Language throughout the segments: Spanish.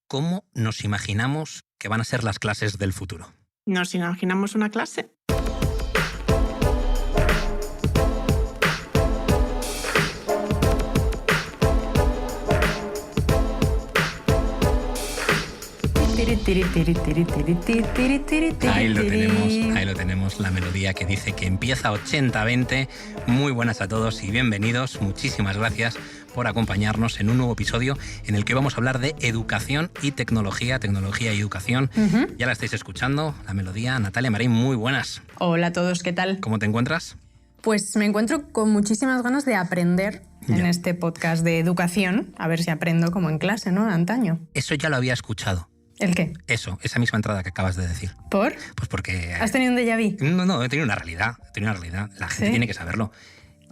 ¿Cómo nos imaginamos que van a ser las clases del futuro? ¿Nos imaginamos una clase? Ahí lo tenemos, la melodía que dice que empieza 80-20. Muy buenas a todos y bienvenidos. Muchísimas gracias por acompañarnos en un nuevo episodio en el que vamos a hablar de educación y tecnología y educación. Ya la estáis escuchando, la melodía. Natalia Marín, muy buenas. Hola a todos, ¿qué tal? ¿Cómo te encuentras? Pues me encuentro con muchísimas ganas de aprender en este podcast de educación, a ver si aprendo como en clase, ¿no? Antaño. Eso ya lo había escuchado. ¿El qué? Eso, esa misma entrada que acabas de decir. ¿Por? Pues porque... ¿Has tenido un déjà vu? No, he tenido una realidad. La gente tiene que saberlo.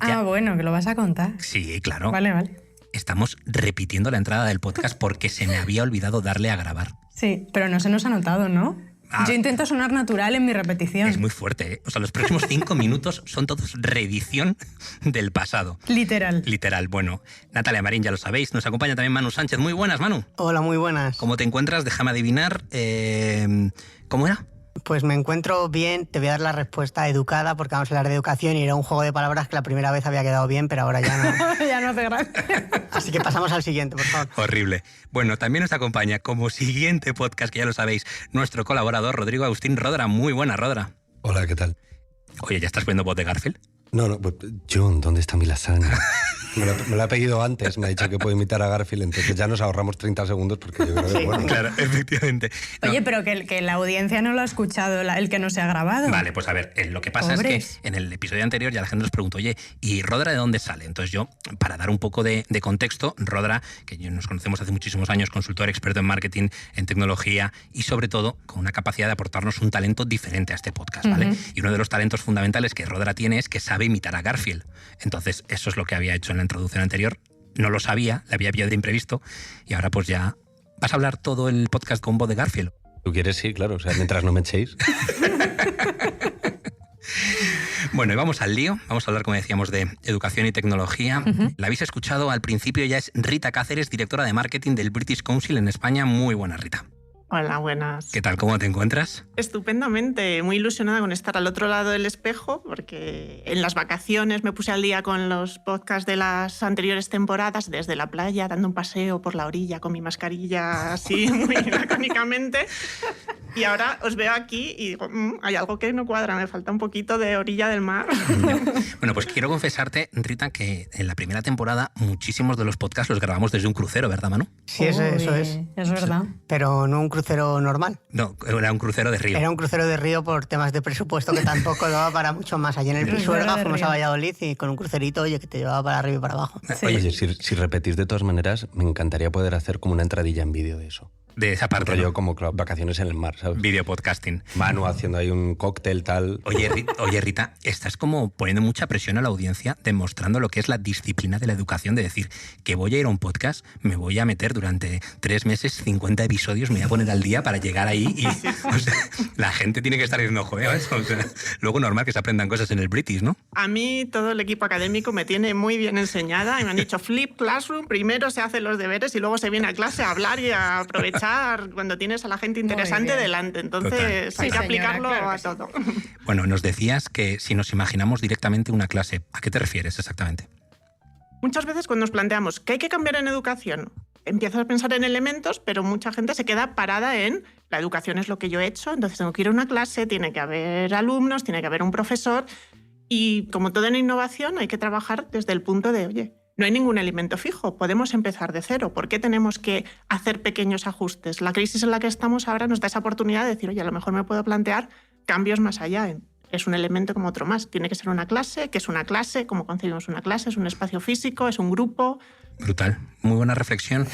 Ah, bueno, que lo vas a contar. Sí, claro. Vale. Estamos repitiendo la entrada del podcast porque se me había olvidado darle a grabar. Sí, pero no se nos ha notado, ¿no? Yo intento sonar natural en mi repetición. Es muy fuerte, ¿eh? O sea, los próximos 5 minutos son todos reedición del pasado. Literal. Bueno, Natalia Marín, ya lo sabéis. Nos acompaña también Manu Sánchez. Muy buenas, Manu. Hola, muy buenas. ¿Cómo te encuentras? Déjame adivinar. ¿Cómo era? Pues me encuentro bien, te voy a dar la respuesta educada porque vamos a hablar de educación y era un juego de palabras que la primera vez había quedado bien, pero ahora ya no. Ya no hace gracia. Así que pasamos al siguiente, por favor. Horrible. Bueno, también nos acompaña como siguiente podcast, que ya lo sabéis, nuestro colaborador Rodrigo Agustín Rodra. Muy buena, Rodra. Hola, ¿qué tal? Oye, ¿ya estás viendo voz de Garfield? No, pues, John, ¿dónde está mi lasaña? Me lo ha pedido antes, me ha dicho que puedo imitar a Garfield, entonces ya nos ahorramos 30 segundos porque yo creo que Sí, bueno. Claro, efectivamente. Oye, pero que la audiencia no lo ha escuchado, el que no se ha grabado. Vale, pues a ver, lo que pasa Pobres. es que en el episodio anterior ya la gente nos preguntó, oye, ¿y Rodra de dónde sale? Entonces yo, para dar un poco de contexto, Rodra, que nos conocemos hace muchísimos años, consultor experto en marketing, en tecnología y sobre todo con una capacidad de aportarnos un talento diferente a este podcast, ¿vale? Y uno de los talentos fundamentales que Rodra tiene es que sabe imitar a Garfield. Entonces eso es lo que había hecho en la introducción anterior. No lo sabía, le había pillado de imprevisto y ahora pues ya vas a hablar todo el podcast con voz de Garfield. ¿Tú quieres? Sí, claro, o sea, mientras no me echéis. Bueno, y vamos al lío. Vamos a hablar, como decíamos, de educación y tecnología. La habéis escuchado al principio, ya es Rita Cáceres, directora de marketing del British Council en España. Muy buena, Rita. Hola, buenas. ¿Qué tal? ¿Cómo te encuentras? Estupendamente, muy ilusionada con estar al otro lado del espejo, porque en las vacaciones me puse al día con los podcasts de las anteriores temporadas, desde la playa, dando un paseo por la orilla con mi mascarilla así muy lacónicamente. Y ahora os veo aquí y digo, hay algo que no cuadra, me falta un poquito de orilla del mar. Bueno, pues quiero confesarte, Rita, que en la primera temporada muchísimos de los podcasts los grabamos desde un crucero, ¿verdad, Manu? Sí, eso es. Es verdad. Pero no un crucero normal. No, era un crucero de río. Era un crucero de río por temas de presupuesto que tampoco daba para mucho más. Allí en el Pisuerga fuimos a Valladolid y con un crucerito, oye, que te llevaba para arriba y para abajo. Sí. Oye, si repetís de todas maneras, me encantaría poder hacer como una entradilla en vídeo de eso. De esa parte, Yo ¿no? como vacaciones en el mar, ¿sabes? Video podcasting. Manu haciendo ahí un cóctel, tal. Oye, Rita, estás como poniendo mucha presión a la audiencia, demostrando lo que es la disciplina de la educación, de decir que voy a ir a un podcast, me voy a meter durante 3 meses, 50 episodios, me voy a poner al día para llegar ahí y o sea, la gente tiene que estar diciendo, joder, eso. O sea, luego normal que se aprendan cosas en el British, ¿no? A mí todo el equipo académico me tiene muy bien enseñada y me han dicho flip classroom, primero se hacen los deberes y luego se viene a clase a hablar y a aprovechar cuando tienes a la gente interesante delante. Entonces Total. hay que Sí, aplicarlo señora, claro a que sí. todo. Bueno, nos decías que si nos imaginamos directamente una clase, ¿a qué te refieres exactamente? Muchas veces cuando nos planteamos ¿qué hay que cambiar en educación? Empiezas a pensar en elementos, pero mucha gente se queda parada en la educación es lo que yo he hecho, entonces tengo que ir a una clase, tiene que haber alumnos, tiene que haber un profesor y como todo en innovación hay que trabajar desde el punto de, oye, no hay ningún elemento fijo, podemos empezar de cero. ¿Por qué tenemos que hacer pequeños ajustes? La crisis en la que estamos ahora nos da esa oportunidad de decir, oye, a lo mejor me puedo plantear cambios más allá. Es un elemento como otro más. Tiene que ser una clase, ¿qué es una clase? ¿Cómo concebimos una clase? ¿Es un espacio físico? ¿Es un grupo? Brutal. Muy buena reflexión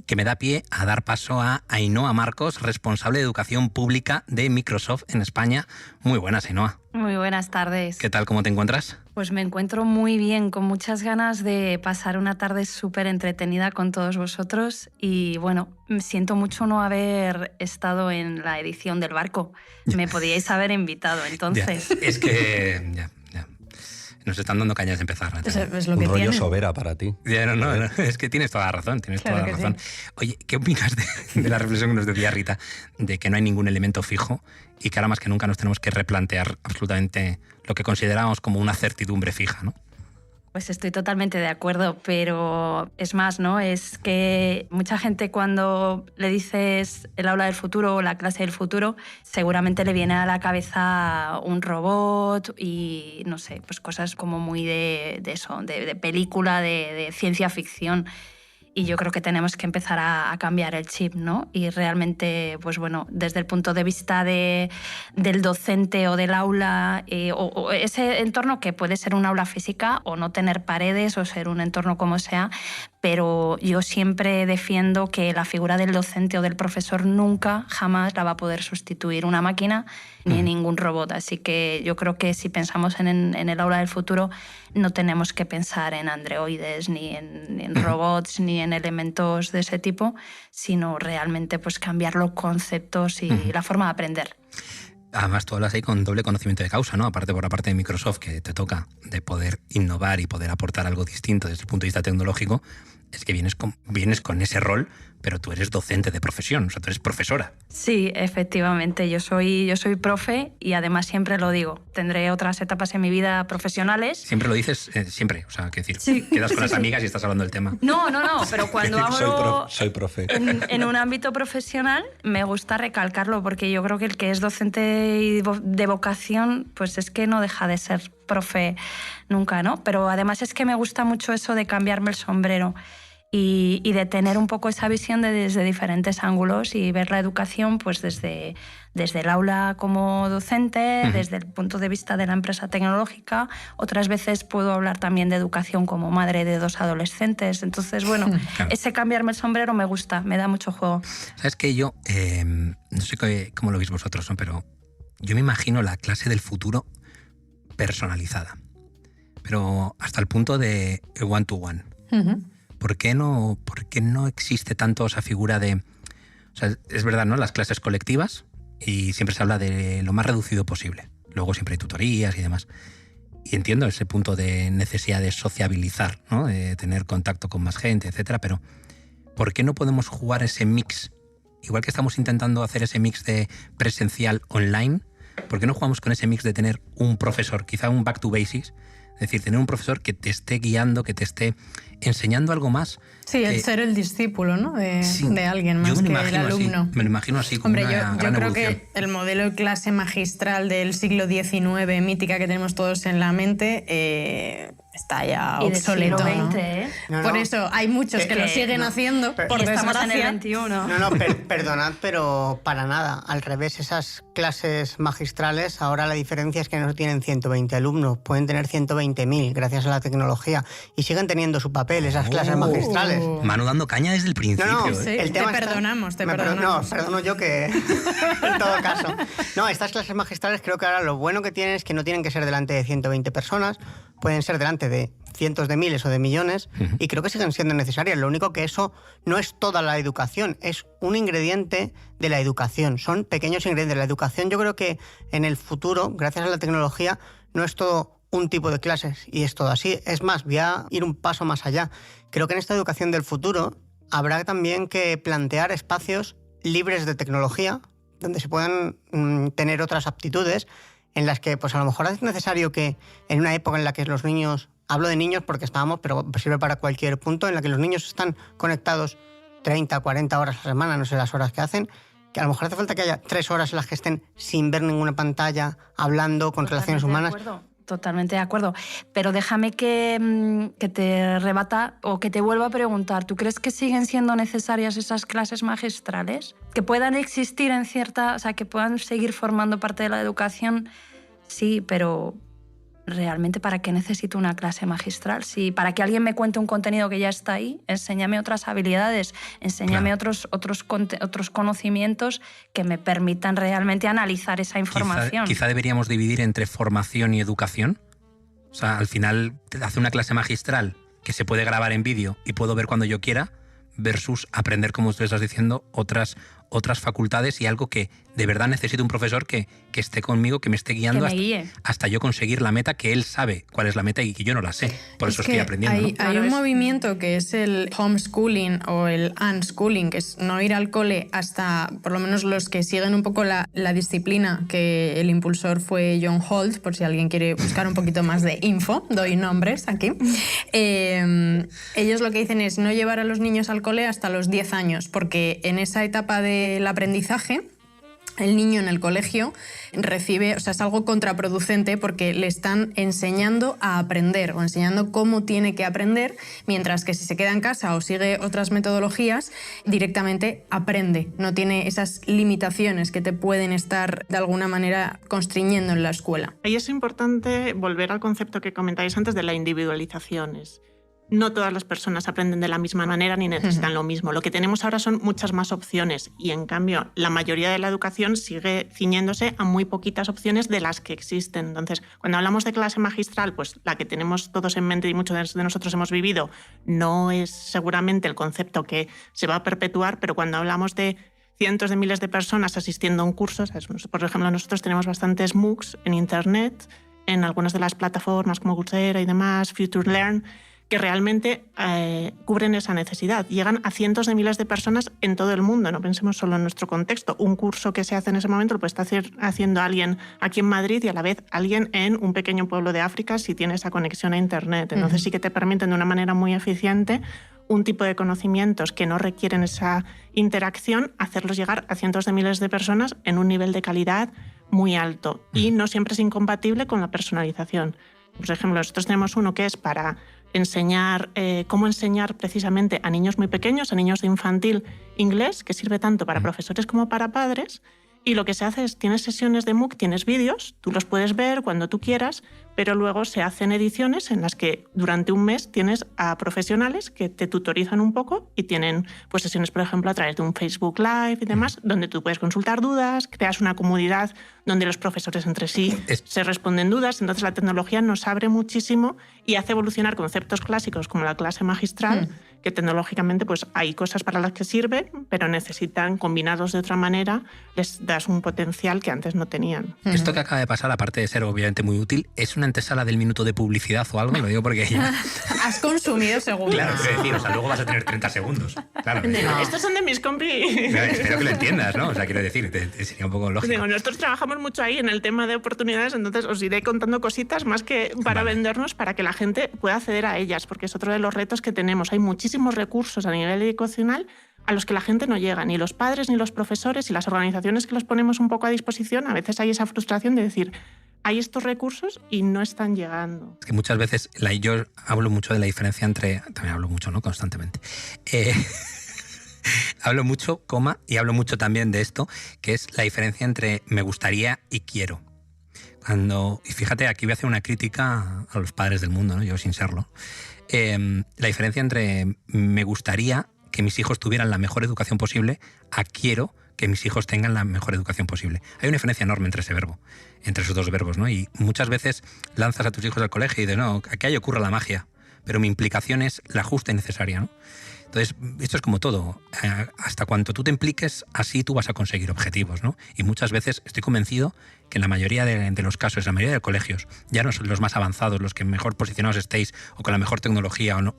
que me da pie a dar paso a Ainhoa Marcos, responsable de educación pública de Microsoft en España. Muy buenas, Ainhoa. Muy buenas tardes. ¿Qué tal? ¿Cómo te encuentras? Pues me encuentro muy bien, con muchas ganas de pasar una tarde súper entretenida con todos vosotros y bueno, siento mucho no haber estado en la edición del barco. Me podíais haber invitado entonces. Ya, es que... Nos están dando cañas de empezar. Es lo Un que rollo tiene. Sobera para ti. Ya, no, es que tienes toda la razón, Claro que sí. Oye, ¿qué opinas de la reflexión que nos decía Rita, de que no hay ningún elemento fijo y que ahora más que nunca nos tenemos que replantear absolutamente lo que considerábamos como una certidumbre fija, ¿no? Pues estoy totalmente de acuerdo, pero es más, ¿no? Es que mucha gente cuando le dices el aula del futuro o la clase del futuro, seguramente le viene a la cabeza un robot y, no sé, pues cosas como muy de eso, de película, de ciencia ficción. Y yo creo que tenemos que empezar a cambiar el chip, ¿no? Y realmente, pues bueno, desde el punto de vista del docente o del aula, o ese entorno que puede ser un aula física o no tener paredes o ser un entorno como sea, pero yo siempre defiendo que la figura del docente o del profesor nunca, jamás la va a poder sustituir una máquina ni ningún robot. Así que yo creo que si pensamos en el aula del futuro, no tenemos que pensar en androides, ni en robots, ni en elementos de ese tipo, sino realmente pues cambiar los conceptos y la forma de aprender. Además, tú hablas ahí con doble conocimiento de causa, ¿no? Aparte por la parte de Microsoft, que te toca de poder innovar y poder aportar algo distinto desde el punto de vista tecnológico, es que vienes con ese rol, pero tú eres docente de profesión, o sea, tú eres profesora. Sí, efectivamente, yo soy profe y además siempre lo digo, tendré otras etapas en mi vida profesionales. Siempre lo dices, siempre, o sea, qué decir, Sí. quedas con las amigas y estás hablando del tema. No, pero cuando hablo Soy profe. en un ámbito profesional me gusta recalcarlo porque yo creo que el que es docente y de vocación, pues es que no deja de ser profe nunca, ¿no? Pero además es que me gusta mucho eso de cambiarme el sombrero y de tener un poco esa visión desde diferentes ángulos y ver la educación pues desde el aula como docente, desde el punto de vista de la empresa tecnológica. Otras veces puedo hablar también de educación como madre de 2 adolescentes. Entonces, bueno, Claro. ese cambiarme el sombrero me gusta, me da mucho juego. Sabes que yo, no sé cómo lo veis vosotros, ¿no? Pero yo me imagino la clase del futuro personalizada, pero hasta el punto de one-to-one. Ujú. ¿Por qué no existe tanto esa figura de... O sea, es verdad, ¿no? Las clases colectivas y siempre se habla de lo más reducido posible. Luego siempre hay tutorías y demás. Y entiendo ese punto de necesidad de sociabilizar, ¿no? De tener contacto con más gente, etcétera, pero ¿por qué no podemos jugar ese mix? Igual que estamos intentando hacer ese mix de presencial online, ¿por qué no jugamos con ese mix de tener un profesor, quizá un back to basics? Es decir, tener un profesor que te esté guiando, que te esté enseñando algo más. Sí, el ser el discípulo, ¿no? Sí, de alguien más yo me que lo el imagino alumno. así, me lo imagino así como Hombre, una yo gran creo evolución. que el modelo de clase magistral del siglo XIX, mítica que tenemos todos en la mente, está ya Y del obsoleto. siglo ¿no? XX, ¿eh? No, Por no. eso hay muchos que lo siguen no, haciendo, pero- por Y estamos en el desgracia. 21. No, perdonad, pero para nada. Al revés, esas clases magistrales, ahora la diferencia es que no tienen 120 alumnos, pueden tener 120.000 gracias a la tecnología y siguen teniendo su papel esas clases magistrales. Manu dando caña desde el principio. No, ¿eh? Sí, el tema te está- perdonamos, te Me perdo- perdonamos. No, perdono yo que en todo caso. No, estas clases magistrales creo que ahora lo bueno que tienen es que no tienen que ser delante de 120 personas, pueden ser delante de cientos de miles o de millones y creo que siguen siendo necesarias. Lo único que eso no es toda la educación, es un ingrediente de la educación, son pequeños ingredientes. La educación yo creo que en el futuro, gracias a la tecnología, no es todo un tipo de clases y es todo así. Es más, voy a ir un paso más allá. Creo que en esta educación del futuro habrá también que plantear espacios libres de tecnología, donde se puedan tener otras aptitudes, en las que pues a lo mejor es necesario que en una época en la que los niños, hablo de niños porque estábamos, pero sirve para cualquier punto, en la que los niños están conectados 30, 40 horas a la semana, no sé las horas que hacen, que a lo mejor hace falta que haya 3 horas en las que estén sin ver ninguna pantalla, hablando, con relaciones humanas. Totalmente de acuerdo. Pero déjame que te rebata o que te vuelva a preguntar. ¿Tú crees que siguen siendo necesarias esas clases magistrales? ¿Que puedan existir en cierta... O sea, que puedan seguir formando parte de la educación? Sí, pero ¿realmente para qué necesito una clase magistral? Si para que alguien me cuente un contenido que ya está ahí, enséñame otras habilidades, enséñame otros conocimientos que me permitan realmente analizar esa información. Quizá deberíamos dividir entre formación y educación. O sea, al final te hace una clase magistral que se puede grabar en vídeo y puedo ver cuando yo quiera, versus aprender, como tú estás diciendo, otras otras facultades y algo que de verdad necesito un profesor que esté conmigo, que me esté guiando hasta yo conseguir la meta, que él sabe cuál es la meta y que yo no la sé. Por eso estoy aprendiendo. Hay un movimiento que es el homeschooling o el unschooling, que es no ir al cole hasta, por lo menos los que siguen un poco la disciplina, que el impulsor fue John Holt, por si alguien quiere buscar un poquito más de info, doy nombres aquí. Ellos lo que dicen es no llevar a los niños al cole hasta los 10 años, porque en esa etapa del aprendizaje el niño en el colegio recibe, o sea, es algo contraproducente porque le están enseñando a aprender o enseñando cómo tiene que aprender, mientras que si se queda en casa o sigue otras metodologías, directamente aprende. No tiene esas limitaciones que te pueden estar de alguna manera constriñendo en la escuela. Ahí es importante volver al concepto que comentáis antes de la individualización. No todas las personas aprenden de la misma manera ni necesitan lo mismo. Lo que tenemos ahora son muchas más opciones y, en cambio, la mayoría de la educación sigue ciñéndose a muy poquitas opciones de las que existen. Entonces, cuando hablamos de clase magistral, pues la que tenemos todos en mente y muchos de nosotros hemos vivido, no es seguramente el concepto que se va a perpetuar, pero cuando hablamos de cientos de miles de personas asistiendo a un curso, ¿sabes? Por ejemplo, nosotros tenemos bastantes MOOCs en Internet, en algunas de las plataformas como Coursera y demás, Future Learn, que realmente cubren esa necesidad. Llegan a cientos de miles de personas en todo el mundo, no pensemos solo en nuestro contexto. Un curso que se hace en ese momento lo puede estar haciendo alguien aquí en Madrid y a la vez alguien en un pequeño pueblo de África si tiene esa conexión a Internet. Entonces sí que te permiten de una manera muy eficiente un tipo de conocimientos que no requieren esa interacción, hacerlos llegar a cientos de miles de personas en un nivel de calidad muy alto. Y no siempre es incompatible con la personalización. Por ejemplo, nosotros tenemos uno que es para enseñar cómo enseñar precisamente a niños muy pequeños, a niños de infantil, inglés, que sirve tanto para profesores como para padres. Y lo que se hace es, tienes sesiones de MOOC, tienes vídeos, tú los puedes ver cuando tú quieras, pero luego se hacen ediciones en las que durante un mes tienes a profesionales que te tutorizan un poco y tienen pues, sesiones, por ejemplo, a través de un Facebook Live y demás, donde tú puedes consultar dudas, creas una comunidad donde los profesores entre sí se responden dudas. Entonces la tecnología nos abre muchísimo y hace evolucionar conceptos clásicos como la clase magistral, que tecnológicamente pues, hay cosas para las que sirven, pero necesitan, combinados de otra manera, les das un potencial que antes no tenían. Esto que acaba de pasar, aparte de ser obviamente muy útil, es una antesala del minuto de publicidad o algo, lo digo porque ya... Has consumido seguro. Claro, quiero decir, o sea, luego vas a tener 30 segundos. Claro, Estos son de mis compis. Espero que lo entiendas, ¿no? O sea, quiero decir, sería un poco lógico. Digo, nosotros trabajamos mucho ahí en el tema de oportunidades, entonces os iré contando cositas más que para vendernos, para que la gente pueda acceder a ellas, porque es otro de los retos que tenemos. Hay muchísimos recursos a nivel educacional a los que la gente no llega, ni los padres, ni los profesores, y las organizaciones que los ponemos un poco a disposición, a veces hay esa frustración de decir, hay estos recursos y no están llegando. Es que muchas veces, yo hablo mucho de la diferencia entre... También hablo mucho, ¿no? Constantemente. Hablo mucho, y hablo mucho también de esto, que es la diferencia entre me gustaría y quiero. Y fíjate, aquí voy a hacer una crítica a los padres del mundo, ¿no? Yo sin serlo. La diferencia entre me gustaría que mis hijos tuvieran la mejor educación posible a quiero que mis hijos tengan la mejor educación posible. Hay una diferencia enorme entre ese verbo, entre esos dos verbos, ¿no? Y muchas veces lanzas a tus hijos al colegio y dices, no, que ahí ocurra la magia, pero mi implicación es la justa y necesaria, ¿no? Entonces, esto es como todo. Hasta cuanto tú te impliques, así tú vas a conseguir objetivos, ¿no? Y muchas veces estoy convencido que en la mayoría de los casos, en la mayoría de colegios, ya no son los más avanzados, los que mejor posicionados estéis o con la mejor tecnología o no,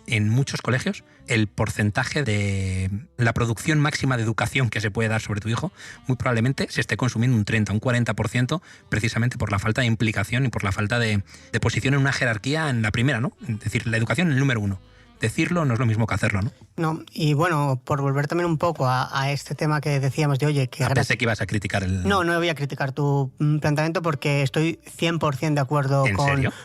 en muchos colegios el porcentaje de la producción máxima de educación que se puede dar sobre tu hijo muy probablemente se esté consumiendo un 30, un 40% precisamente por la falta de implicación y por la falta de posición en una jerarquía en la primera, ¿no? Es decir, la educación en el número uno. Decirlo no es lo mismo que hacerlo, ¿no? No, y bueno, por volver también un poco a este tema que decíamos de, oye... que pensé que ibas a criticar el... No voy a criticar tu planteamiento porque estoy 100% de acuerdo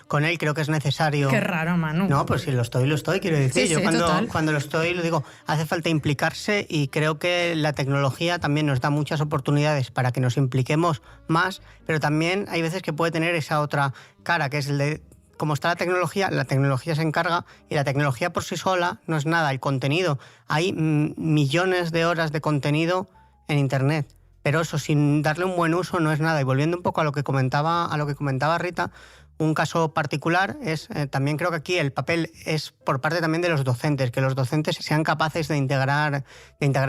con él, creo que es necesario... Qué raro, Manu. No, pues si lo estoy, quiero decir. Sí, yo sí, cuando lo estoy, lo digo, hace falta implicarse y creo que la tecnología también nos da muchas oportunidades para que nos impliquemos más, pero también hay veces que puede tener esa otra cara, que es el de... Como está la tecnología se encarga y la tecnología por sí sola no es nada. El contenido, hay millones de horas de contenido en Internet, pero eso sin darle un buen uso no es nada. Y volviendo un poco a lo que comentaba Rita, Un caso particular es, también creo que aquí el papel es por parte también de los docentes, que los docentes sean capaces de integrar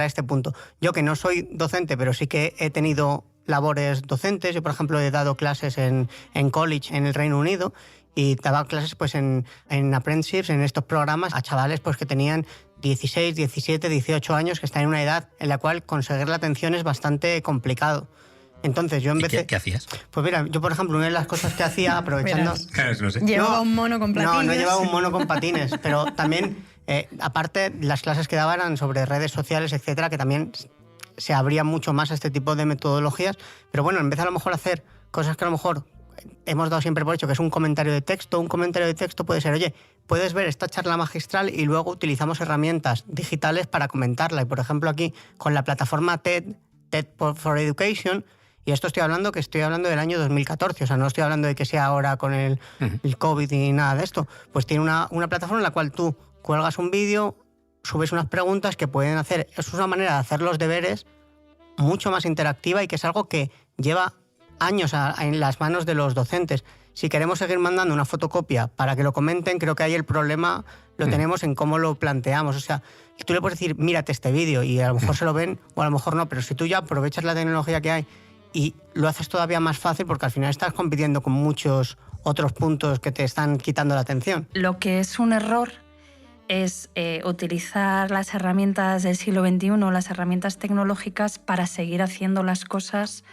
este punto. Yo que no soy docente, pero sí que he tenido labores docentes. Yo, por ejemplo, he dado clases en college en el Reino Unido y daba clases pues, en apprenticeships, en estos programas, a chavales pues, que tenían 16, 17, 18 años, que están en una edad en la cual conseguir la atención es bastante complicado. Entonces, yo en vez de... ¿Qué hacías? Pues mira, yo por ejemplo, una de las cosas que hacía, aprovechando... Claro, no sé. Llevaba un mono con patines. No llevaba un mono con patines, pero también, aparte, las clases que daban eran sobre redes sociales, etcétera, que también se abría mucho más a este tipo de metodologías. Pero bueno, en vez de a lo mejor hacer cosas que a lo mejor hemos dado siempre por hecho, que es un comentario de texto, puede ser, oye, puedes ver esta charla magistral y luego utilizamos herramientas digitales para comentarla. Y por ejemplo aquí, con la plataforma TED for Education, y esto estoy hablando del año 2014, o sea, no estoy hablando de que sea ahora con el COVID y nada de esto. Pues tiene una plataforma en la cual tú cuelgas un vídeo, subes unas preguntas que pueden hacer... Es una manera de hacer los deberes mucho más interactiva y que es algo que lleva años en las manos de los docentes. Si queremos seguir mandando una fotocopia para que lo comenten, creo que ahí el problema lo tenemos en cómo lo planteamos. O sea, tú le puedes decir, mírate este vídeo, y a lo mejor se lo ven o a lo mejor no, pero si tú ya aprovechas la tecnología que hay y lo haces todavía más fácil, porque al final estás compitiendo con muchos otros puntos que te están quitando la atención. Lo que es un error es utilizar las herramientas del siglo XXI, las herramientas tecnológicas, para seguir haciendo las cosas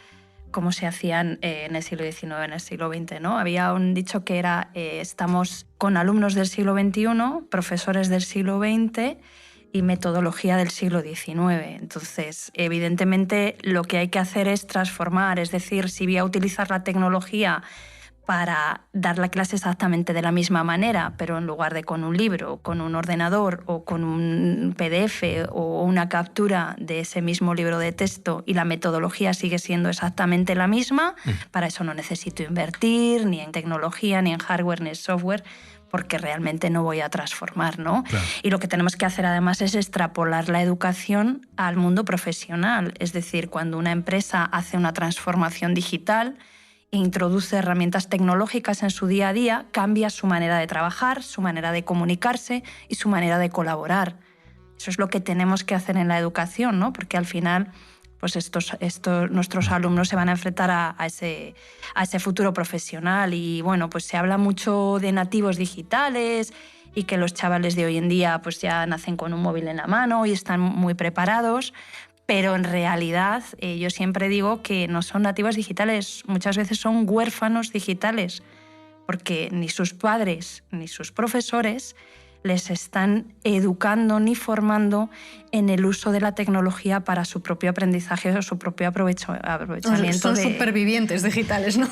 como se hacían en el siglo XIX, en el siglo XX, ¿no? Había un dicho que era, estamos con alumnos del siglo XXI, profesores del siglo XX y metodología del siglo XIX. Entonces, evidentemente, lo que hay que hacer es transformar, es decir, si voy a utilizar la tecnología para dar la clase exactamente de la misma manera, pero en lugar de con un libro, con un ordenador o con un PDF o una captura de ese mismo libro de texto, y la metodología sigue siendo exactamente la misma, para eso no necesito invertir ni en tecnología, ni en hardware, ni en software, porque realmente no voy a transformar, ¿no? Claro. Y lo que tenemos que hacer además es extrapolar la educación al mundo profesional. Es decir, cuando una empresa hace una transformación digital, introduce herramientas tecnológicas en su día a día, cambia su manera de trabajar, su manera de comunicarse y su manera de colaborar. Eso es lo que tenemos que hacer en la educación, ¿no? Porque al final, pues nuestros alumnos se van a enfrentar a ese futuro profesional. Y bueno, pues se habla mucho de nativos digitales y que los chavales de hoy en día pues ya nacen con un móvil en la mano y están muy preparados. Pero en realidad yo siempre digo que no son nativos digitales, muchas veces son huérfanos digitales, porque ni sus padres ni sus profesores les están educando ni formando en el uso de la tecnología para su propio aprendizaje o su propio aprovechamiento. Son supervivientes digitales, ¿no?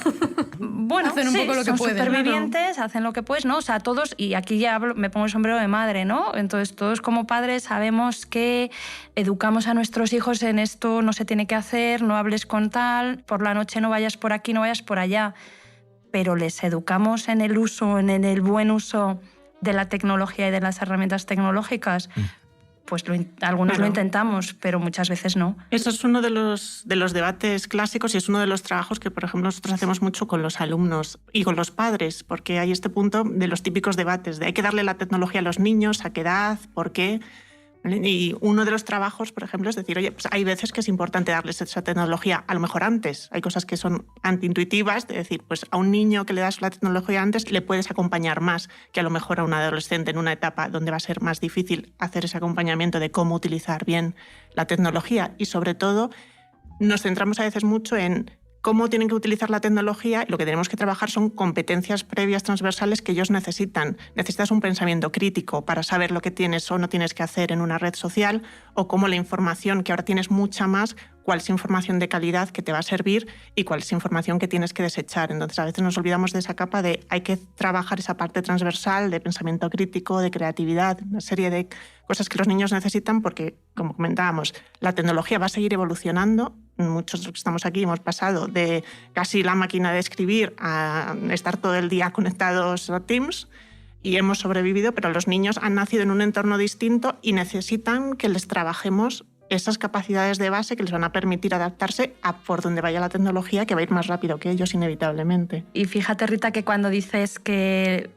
Bueno, hacen un poco lo que son pueden, supervivientes, ¿no? Hacen lo que puedes, ¿no? O sea, todos, y aquí ya me pongo el sombrero de madre, ¿no? Entonces, todos como padres sabemos que educamos a nuestros hijos en esto no se tiene que hacer, no hables con tal, por la noche no vayas por aquí, no vayas por allá. Pero les educamos en el uso, en el buen uso de la tecnología y de las herramientas tecnológicas. Pues algunos lo intentamos, pero muchas veces no. Eso es uno de los debates clásicos y es uno de los trabajos que, por ejemplo, nosotros hacemos mucho con los alumnos y con los padres, porque hay este punto de los típicos debates de hay que darle la tecnología a los niños, a qué edad, por qué. Y uno de los trabajos, por ejemplo, es decir, oye, pues hay veces que es importante darles esa tecnología, a lo mejor antes. Hay cosas que son antiintuitivas, de decir, pues a un niño que le das la tecnología antes le puedes acompañar más que a lo mejor a un adolescente en una etapa donde va a ser más difícil hacer ese acompañamiento de cómo utilizar bien la tecnología. Y sobre todo, nos centramos a veces mucho en cómo tienen que utilizar la tecnología. Lo que tenemos que trabajar son competencias previas transversales que ellos necesitan. Necesitas un pensamiento crítico para saber lo que tienes o no tienes que hacer en una red social, o cómo la información, que ahora tienes mucha más, cuál es información de calidad que te va a servir y cuál es información que tienes que desechar. Entonces, a veces nos olvidamos de esa capa de hay que trabajar esa parte transversal de pensamiento crítico, de creatividad, una serie de cosas que los niños necesitan porque, como comentábamos, la tecnología va a seguir evolucionando. Muchos de los que estamos aquí hemos pasado de casi la máquina de escribir a estar todo el día conectados a Teams y hemos sobrevivido, pero los niños han nacido en un entorno distinto y necesitan que les trabajemos esas capacidades de base que les van a permitir adaptarse a por donde vaya la tecnología, que va a ir más rápido que ellos inevitablemente. Y fíjate, Rita, que cuando dices que,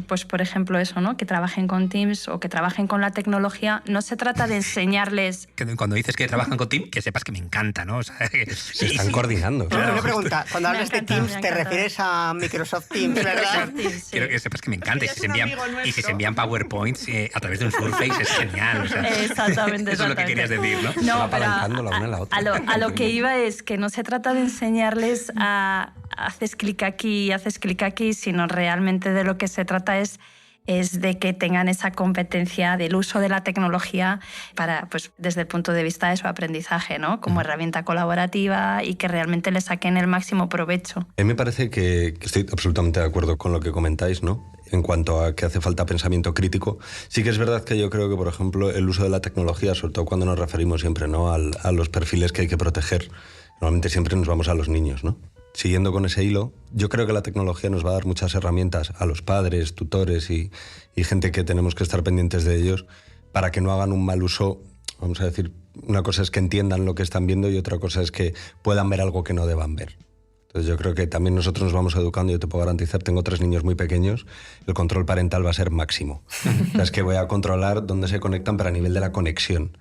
pues por ejemplo eso, ¿no? Que trabajen con Teams o que trabajen con la tecnología, no se trata de enseñarles... Cuando dices que trabajan con Teams, que sepas que me encanta, ¿no? O sea, Se están coordinando. Claro. Una pregunta, cuando Me hablas de encanta, Teams me te encanta. refieres a Microsoft Teams, ¿verdad? Teams, sí. Quiero que sepas que me encanta. Y Es si, se un envían, amigo nuestro. y si se envían PowerPoints a través de un Surface es genial. O sea, Exactamente, eso es lo que exactamente. querías decir, ¿no? No, va pero apalancando la una a la otra. a lo que iba es que no se trata de enseñarles a haces clic aquí, sino realmente de lo que se trata es de que tengan esa competencia del uso de la tecnología para, pues, desde el punto de vista de su aprendizaje, ¿no? Como herramienta colaborativa y que realmente le saquen el máximo provecho. A mí me parece que estoy absolutamente de acuerdo con lo que comentáis, ¿no? En cuanto a que hace falta pensamiento crítico. Sí que es verdad que yo creo que, por ejemplo, el uso de la tecnología, sobre todo cuando nos referimos siempre, ¿no? a los perfiles que hay que proteger, normalmente siempre nos vamos a los niños, ¿no? Siguiendo con ese hilo, yo creo que la tecnología nos va a dar muchas herramientas a los padres, tutores y gente que tenemos que estar pendientes de ellos para que no hagan un mal uso. Vamos a decir, una cosa es que entiendan lo que están viendo y otra cosa es que puedan ver algo que no deban ver. Entonces yo creo que también nosotros nos vamos educando. Yo te puedo garantizar, tengo 3 niños muy pequeños, el control parental va a ser máximo. O sea, es que voy a controlar dónde se conectan, pero a nivel de la conexión.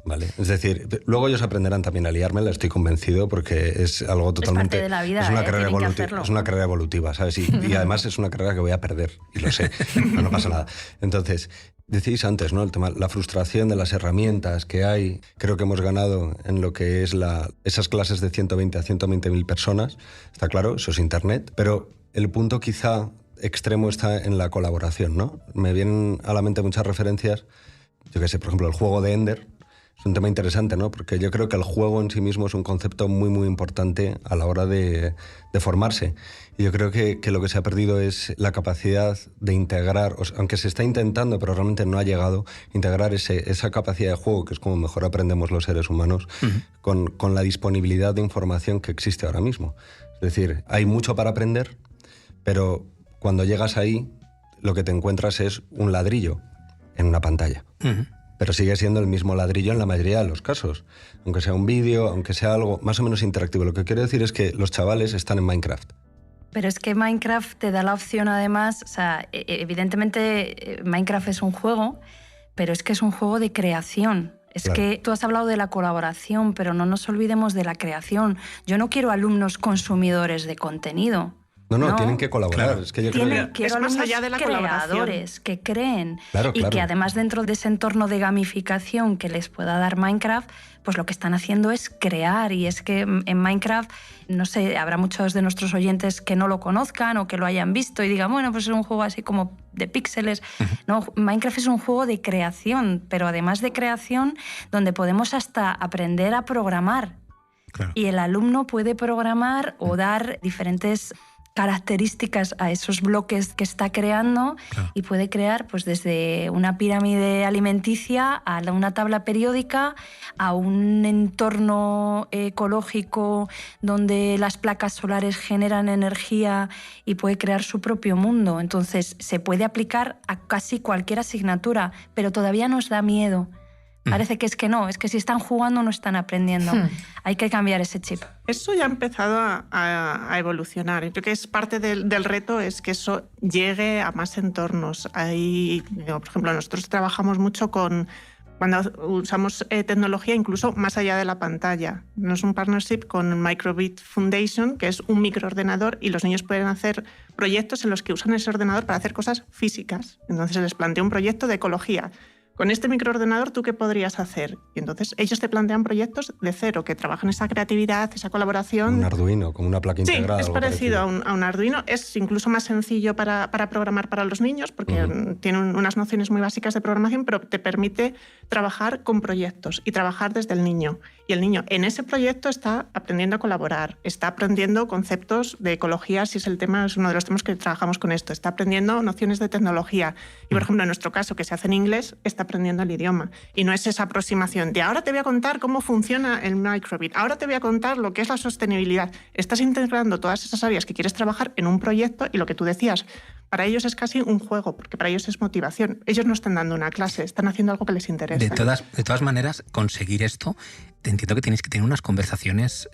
¿Vale? Es decir, luego ellos aprenderán también a liármela, estoy convencido, porque es algo totalmente... parte de la vida, es una carrera tienen que evolutiva, hacerlo. es una carrera evolutiva, ¿sabes? Y además es una carrera que voy a perder, y lo sé, no pasa nada. Entonces, decís antes, ¿no? El tema, la frustración de las herramientas que hay. Creo que hemos ganado en lo que es esas clases de 120 a 120.000 personas, está claro, eso es Internet, pero el punto quizá extremo está en la colaboración, ¿no? Me vienen a la mente muchas referencias, yo qué sé, por ejemplo, el juego de Ender. Es un tema interesante, ¿no? Porque yo creo que el juego en sí mismo es un concepto muy, muy importante a la hora de formarse. Y yo creo que lo que se ha perdido es la capacidad de integrar, aunque se está intentando, pero realmente no ha llegado, integrar esa capacidad de juego, que es como mejor aprendemos los seres humanos, con la disponibilidad de información que existe ahora mismo. Es decir, hay mucho para aprender, pero cuando llegas ahí, lo que te encuentras es un ladrillo en una pantalla. Pero sigue siendo el mismo ladrillo en la mayoría de los casos. Aunque sea un vídeo, aunque sea algo más o menos interactivo. Lo que quiero decir es que los chavales están en Minecraft. Pero es que Minecraft te da la opción además, o sea, evidentemente Minecraft es un juego, pero es que es un juego de creación. Es Claro. que tú has hablado de la colaboración, pero no nos olvidemos de la creación. Yo no quiero alumnos consumidores de contenido. No, tienen que colaborar. Claro. Es que yo creo que... Quiero Es más alumnos allá de la creadores que creen Claro, y claro. que además dentro de ese entorno de gamificación que les pueda dar Minecraft, pues lo que están haciendo es crear. Y es que en Minecraft, no sé, habrá muchos de nuestros oyentes que no lo conozcan o que lo hayan visto y digan, bueno, pues es un juego así como de píxeles. No, Minecraft es un juego de creación, pero además de creación, donde podemos hasta aprender a programar. Claro. Y el alumno puede programar o dar diferentes características a esos bloques que está creando, Claro. y puede crear pues desde una pirámide alimenticia a una tabla periódica, a un entorno ecológico donde las placas solares generan energía y puede crear su propio mundo. Entonces se puede aplicar a casi cualquier asignatura, pero todavía nos da miedo. Parece que es que no, es que si están jugando no están aprendiendo. Hay que cambiar ese chip. Eso ya ha empezado a evolucionar. Yo creo que es parte del reto es que eso llegue a más entornos. Hay, por ejemplo, nosotros trabajamos mucho cuando usamos tecnología incluso más allá de la pantalla. Tenemos un partnership con Microbit Foundation, que es un microordenador, y los niños pueden hacer proyectos en los que usan ese ordenador para hacer cosas físicas. Entonces les planteo un proyecto de ecología. Con este microordenador, ¿tú qué podrías hacer? Y entonces ellos te plantean proyectos de cero, que trabajan esa creatividad, esa colaboración. Un Arduino, como una placa Sí, integrada. es algo parecido a un Arduino. Es incluso más sencillo para programar para los niños, porque tiene unas nociones muy básicas de programación, pero te permite trabajar con proyectos y trabajar desde el niño. Y el niño en ese proyecto está aprendiendo a colaborar, está aprendiendo conceptos de ecología, si es el tema, es uno de los temas que trabajamos con esto, está aprendiendo nociones de tecnología. Y, por ejemplo, en nuestro caso, que se hace en inglés, está aprendiendo el idioma. Y no es esa aproximación de ahora te voy a contar cómo funciona el microbit, ahora te voy a contar lo que es la sostenibilidad. Estás integrando todas esas áreas que quieres trabajar en un proyecto y lo que tú decías, Para ellos es casi un juego, porque para ellos es motivación. Ellos no están dando una clase, están haciendo algo que les interesa. De todas maneras, conseguir esto, entiendo que tenéis que tener unas conversaciones,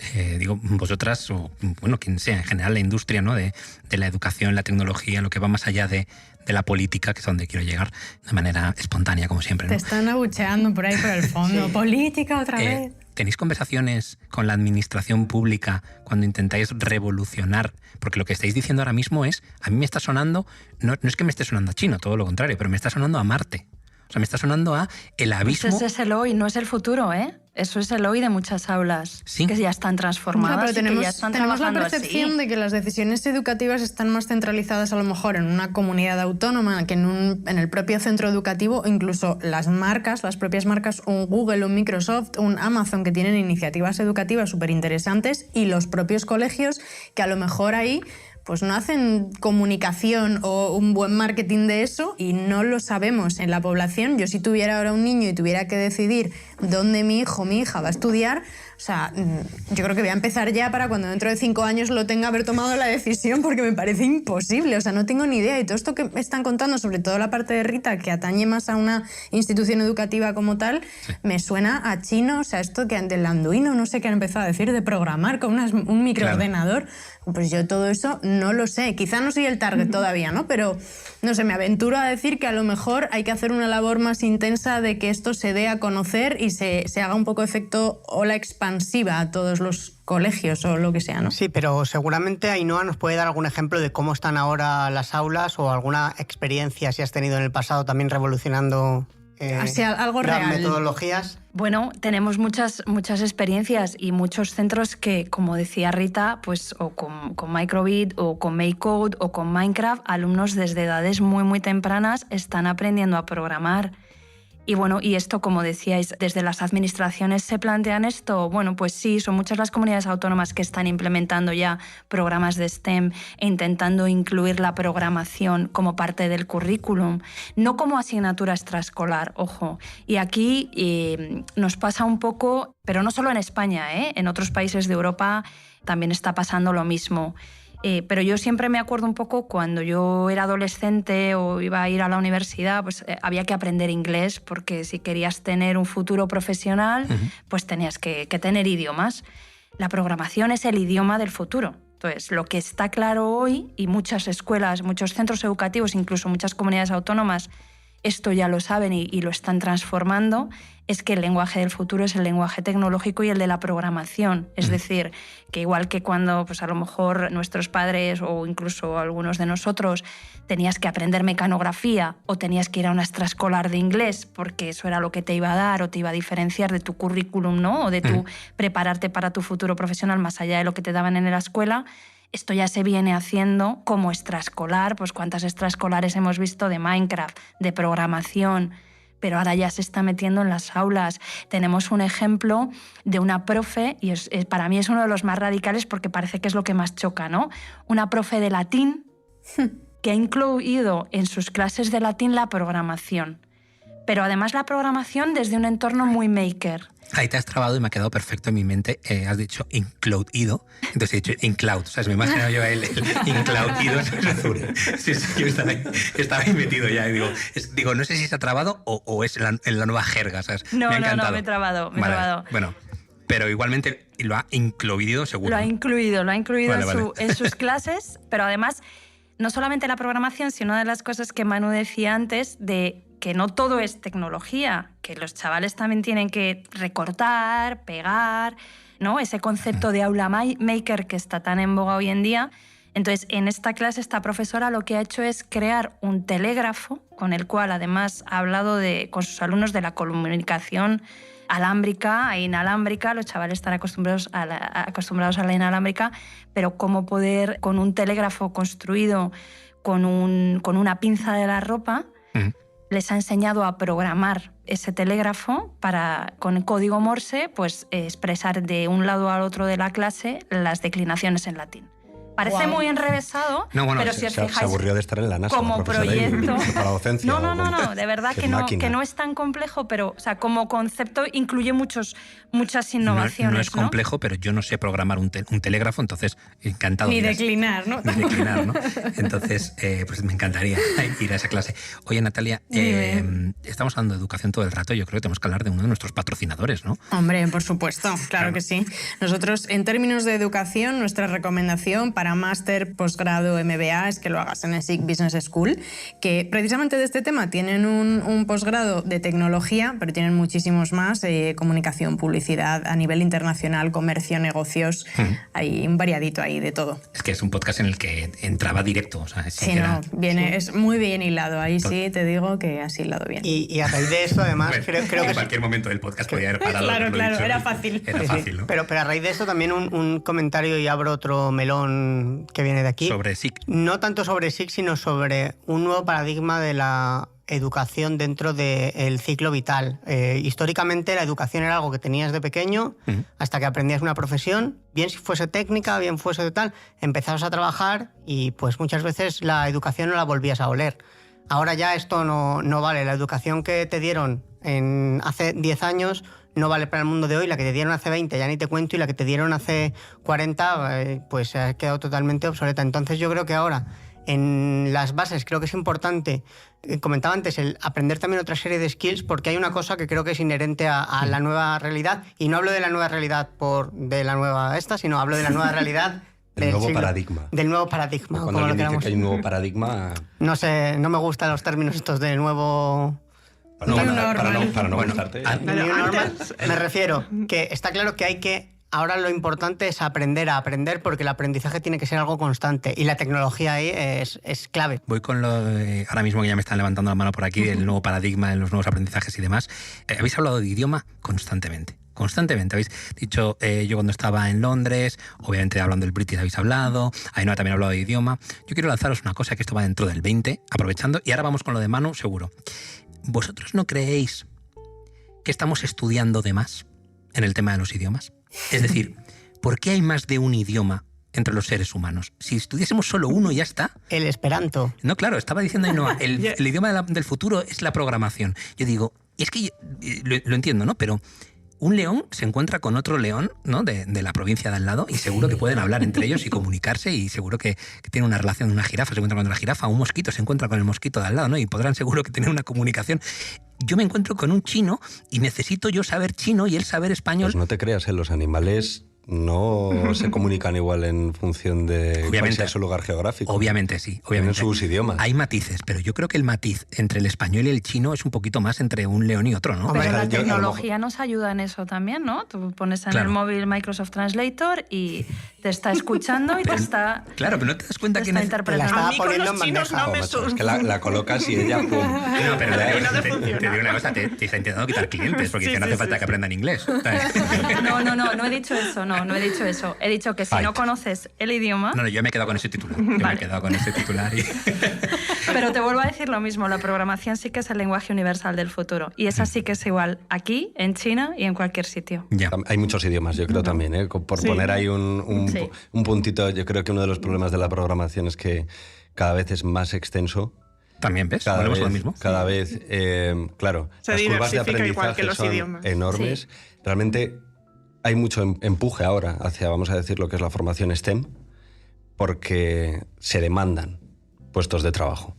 vosotras o, bueno, quien sea, en general la industria, ¿no? de la educación, la tecnología, lo que va más allá de la política, que es donde quiero llegar, de manera espontánea, como siempre, ¿no? Te están abucheando por ahí por el fondo. Sí. Política otra vez. ¿Tenéis conversaciones con la administración pública cuando intentáis revolucionar? Porque lo que estáis diciendo ahora mismo es, a mí me está sonando, no es que me esté sonando a chino, todo lo contrario, pero me está sonando a Marte. O sea, me está sonando a el abismo. Ese es el hoy, no es el futuro, ¿eh? Eso es el hoy de muchas aulas, ¿sí? Que ya están transformadas. Pero tenemos, y que ya están tenemos la percepción así. De que las decisiones educativas están más centralizadas a lo mejor en una comunidad autónoma que en el propio centro educativo, o incluso las propias marcas, un Google, un Microsoft, un Amazon, que tienen iniciativas educativas súper interesantes, y los propios colegios que a lo mejor ahí pues no hacen comunicación o un buen marketing de eso, y no lo sabemos en la población. Yo, si tuviera ahora un niño y tuviera que decidir dónde mi hijo o mi hija va a estudiar, o sea, yo creo que voy a empezar ya para cuando dentro de 5 años lo tenga haber tomado la decisión, porque me parece imposible. O sea, no tengo ni idea. Y todo esto que me están contando, sobre todo la parte de Rita, que atañe más a una institución educativa como tal, sí, me suena a chino. O sea, esto que del Arduino, no sé qué han empezado a decir, de programar con un microordenador. Claro. Pues yo todo eso no lo sé. Quizá no soy el target todavía, ¿no? Pero, no sé, me aventuro a decir que a lo mejor hay que hacer una labor más intensa de que esto se dé a conocer y se haga un poco efecto ola expansiva a todos los colegios o lo que sea, ¿no? Sí, pero seguramente Ainhoa nos puede dar algún ejemplo de cómo están ahora las aulas, o alguna experiencia, si has tenido en el pasado, también revolucionando algo las real. Metodologías. Bueno, tenemos muchas experiencias y muchos centros que, como decía Rita, pues o con Microbit o con MakeCode o con Minecraft, alumnos desde edades muy, muy tempranas están aprendiendo a programar. Y bueno, y esto, como decíais, desde las administraciones se plantean esto. Bueno, pues sí, son muchas las comunidades autónomas que están implementando ya programas de STEM e intentando incluir la programación como parte del currículum, no como asignatura extraescolar, ojo. Y aquí nos pasa un poco, pero no solo en España, en otros países de Europa también está pasando lo mismo. Pero yo siempre me acuerdo un poco cuando yo era adolescente o iba a ir a la universidad, pues había que aprender inglés, porque si querías tener un futuro profesional, pues tenías que tener idiomas. La programación es el idioma del futuro. Entonces, lo que está claro hoy, y muchas escuelas, muchos centros educativos, incluso muchas comunidades autónomas, esto ya lo saben y lo están transformando, es que el lenguaje del futuro es el lenguaje tecnológico y el de la programación. Es decir, que igual que cuando pues a lo mejor nuestros padres o incluso algunos de nosotros tenías que aprender mecanografía o tenías que ir a una extraescolar de inglés porque eso era lo que te iba a dar o te iba a diferenciar de tu currículum, ¿no? O de tu prepararte para tu futuro profesional más allá de lo que te daban en la escuela. Esto ya se viene haciendo como extraescolar, pues cuántas extraescolares hemos visto de Minecraft, de programación, pero ahora ya se está metiendo en las aulas. Tenemos un ejemplo de una profe, y para mí es uno de los más radicales porque parece que es lo que más choca, ¿no? Una profe de latín que ha incluido en sus clases de latín la programación, pero además la programación desde un entorno muy maker. Ahí te has trabado y me ha quedado perfecto en mi mente. Has dicho incluido, entonces he dicho incloud. O sea, me he imaginado yo el incluido. Sí, yo estaba ahí metido ya. Y digo, no sé si se ha trabado o es en la nueva jerga, ¿sabes? No, me ha encantado. No, me he trabado. Bueno, pero igualmente lo ha incluido seguro. Lo ha incluido en sus clases, pero además, no solamente la programación, sino una de las cosas que Manu decía antes de que no todo es tecnología, que los chavales también tienen que recortar, pegar, ¿no? Ese concepto de aula maker que está tan en boga hoy en día. Entonces, en esta clase, esta profesora lo que ha hecho es crear un telégrafo con el cual, además, ha hablado con sus alumnos de la comunicación alámbrica e inalámbrica. Los chavales están acostumbrados a la inalámbrica, pero cómo poder, con un telégrafo construido con una pinza de la ropa, les ha enseñado a programar ese telégrafo para, con código Morse, pues expresar de un lado al otro de la clase las declinaciones en latín. Parece muy enrevesado, pero si os fijáis... Se aburrió de estar en la NASA. Como proyecto... Para la docencia. No, de verdad que no es tan complejo, pero o sea, como concepto incluye muchas innovaciones. No es complejo, pero yo no sé programar un telégrafo, entonces encantado. Ni declinar, ¿no? Ni declinar, ¿no? Entonces, pues me encantaría ir a esa clase. Oye, Natalia, estamos hablando de educación todo el rato, yo creo que tenemos que hablar de uno de nuestros patrocinadores, ¿no? Hombre, por supuesto, claro que sí. Nosotros, en términos de educación, nuestra recomendación para máster, posgrado, MBA es que lo hagas en el SIC Business School, que precisamente de este tema tienen un posgrado de tecnología, pero tienen muchísimos más, comunicación, publicidad, a nivel internacional, comercio, negocios, hay un variadito ahí de todo. Es que es un podcast en el que entraba directo. O sea, es muy bien hilado, ahí sí te digo que has hilado bien. Y a raíz de esto, además, bueno, creo que... En cualquier momento del podcast podía haber parado. Claro, era fácil. Era fácil, ¿no? Pero a raíz de esto también un comentario, y abro otro melón que viene de aquí. Sobre SIC. No tanto sobre SIC, sino sobre un nuevo paradigma de la educación dentro del ciclo vital. Históricamente la educación era algo que tenías de pequeño hasta que aprendías una profesión, bien si fuese técnica, bien fuese de tal, empezabas a trabajar y pues muchas veces la educación no la volvías a oler. Ahora ya esto no vale. La educación que te dieron hace 10 años no vale para el mundo de hoy. La que te dieron hace 20 ya ni te cuento, y la que te dieron hace 40 pues se ha quedado totalmente obsoleta. Entonces yo creo que ahora en las bases creo que es importante, comentaba antes, el aprender también otra serie de skills, porque hay una cosa que creo que es inherente a la nueva realidad, y no hablo de la nueva realidad de la nueva sino hablo de la nueva realidad del nuevo paradigma. Del nuevo paradigma. Cuando alguien dice que hay un nuevo paradigma... No sé, no me gustan los términos estos de nuevo... Para no molestarte. Me refiero que está claro que hay que... Ahora lo importante es aprender a aprender, porque el aprendizaje tiene que ser algo constante y la tecnología ahí es clave. Voy con ahora mismo que ya me están levantando la mano por aquí, el nuevo paradigma en los nuevos aprendizajes y demás. Habéis hablado de idioma constantemente. Habéis dicho, yo cuando estaba en Londres, obviamente hablando del British habéis hablado, Ainhoa también ha hablado de idioma. Yo quiero lanzaros una cosa que esto va dentro del 20, aprovechando, y ahora vamos con lo de Manu, seguro. ¿Vosotros no creéis que estamos estudiando de más en el tema de los idiomas? Es decir, ¿por qué hay más de un idioma entre los seres humanos? Si estudiásemos solo uno y ya está. El esperanto. No, claro, estaba diciendo Ainhoa, el idioma del futuro es la programación. Yo digo, y es que lo entiendo, ¿no? Pero un león se encuentra con otro león, ¿no? de la provincia de al lado, y seguro que pueden hablar entre ellos y comunicarse, y seguro que tiene una relación. Una jirafa se encuentra con otra jirafa, un mosquito se encuentra con el mosquito de al lado, ¿no? Y podrán seguro que tener una comunicación. Yo me encuentro con un chino y necesito yo saber chino y él saber español. Pues no te creas, los animales no se comunican igual en función de cuál sea su lugar geográfico. Obviamente sí. Obviamente. Tienen sus idiomas. Hay matices, pero yo creo que el matiz entre el español y el chino es un poquito más entre un león y otro, ¿no? Pero la tecnología nos ayuda en eso también, ¿no? Tú pones en el móvil Microsoft Translator y te está escuchando y te está... Claro, pero no te das cuenta que... La estaba poniendo en bandeja. Es que la colocas y ella... ¡pum! No, pero te digo una cosa, te está intentando quitar clientes, porque no hace falta que aprendan inglés. No he dicho eso, no he dicho eso. He dicho que si no conoces el idioma... No, yo me he quedado con ese titular. Pero te vuelvo a decir lo mismo, la programación sí que es el lenguaje universal del futuro. Y esa sí que es igual aquí, en China y en cualquier sitio. Ya. Hay muchos idiomas, yo creo también, ¿eh? Por poner ahí un puntito, yo creo que uno de los problemas de la programación es que cada vez es más extenso. También, ¿ves? Volvemos a lo mismo. Cada vez, claro, se las curvas de aprendizaje son idiomas. enormes. Sí. Realmente hay mucho empuje ahora hacia, vamos a decir, lo que es la formación STEM, porque se demandan puestos de trabajo.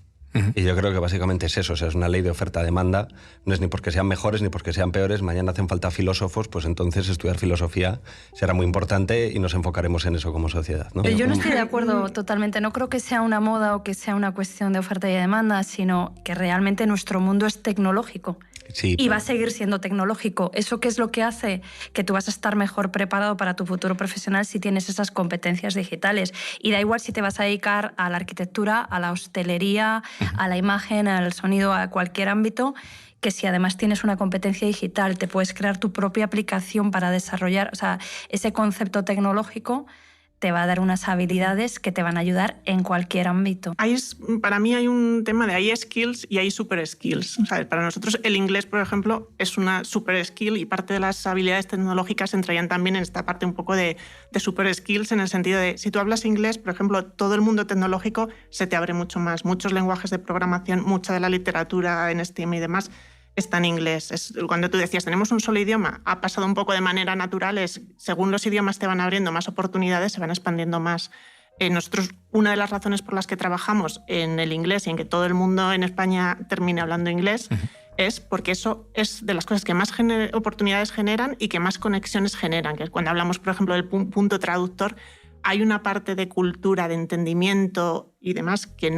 Y yo creo que básicamente es eso, o sea, es una ley de oferta-demanda, no es ni porque sean mejores ni porque sean peores. Mañana hacen falta filósofos, pues entonces estudiar filosofía será muy importante y nos enfocaremos en eso como sociedad, ¿no? Yo no estoy de acuerdo totalmente, no creo que sea una moda o que sea una cuestión de oferta y demanda, sino que realmente nuestro mundo es tecnológico. Sí, y va a seguir siendo tecnológico. ¿Eso qué es lo que hace? Que tú vas a estar mejor preparado para tu futuro profesional si tienes esas competencias digitales. Y da igual si te vas a dedicar a la arquitectura, a la hostelería, a la imagen, al sonido, a cualquier ámbito, que si además tienes una competencia digital, te puedes crear tu propia aplicación para desarrollar, o sea, ese concepto tecnológico te va a dar unas habilidades que te van a ayudar en cualquier ámbito. Para mí hay un tema de hay skills y hay super skills. ¿Sabes? Para nosotros el inglés, por ejemplo, es una super skill y parte de las habilidades tecnológicas entrarían también en esta parte un poco de super skills, en el sentido de si tú hablas inglés, por ejemplo, todo el mundo tecnológico se te abre mucho más. Muchos lenguajes de programación, mucha de la literatura en STEAM y demás está en inglés. Cuando tú decías, tenemos un solo idioma, ha pasado un poco de manera natural, según los idiomas te van abriendo más oportunidades, se van expandiendo más. Nosotros, una de las razones por las que trabajamos en el inglés y en que todo el mundo en España termine hablando inglés, es porque eso es de las cosas que más oportunidades generan y que más conexiones generan. Que cuando hablamos, por ejemplo, del punto traductor, hay una parte de cultura, de entendimiento y demás que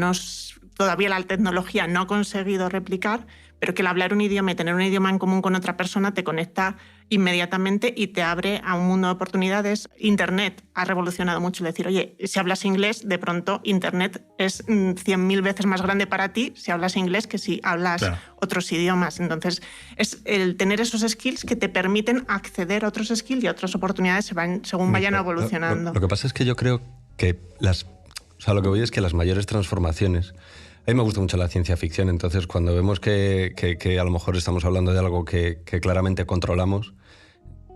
todavía la tecnología no ha conseguido replicar, pero que el hablar un idioma y tener un idioma en común con otra persona te conecta inmediatamente y te abre a un mundo de oportunidades. Internet ha revolucionado mucho. Es decir, oye, si hablas inglés, de pronto Internet es 100.000 veces más grande para ti si hablas inglés que si hablas otros idiomas. Entonces, es el tener esos skills que te permiten acceder a otros skills y a otras oportunidades según vayan evolucionando. Lo que pasa es que yo creo que lo que voy es que las mayores transformaciones... A mí me gusta mucho la ciencia ficción, entonces cuando vemos que a lo mejor estamos hablando de algo que claramente controlamos,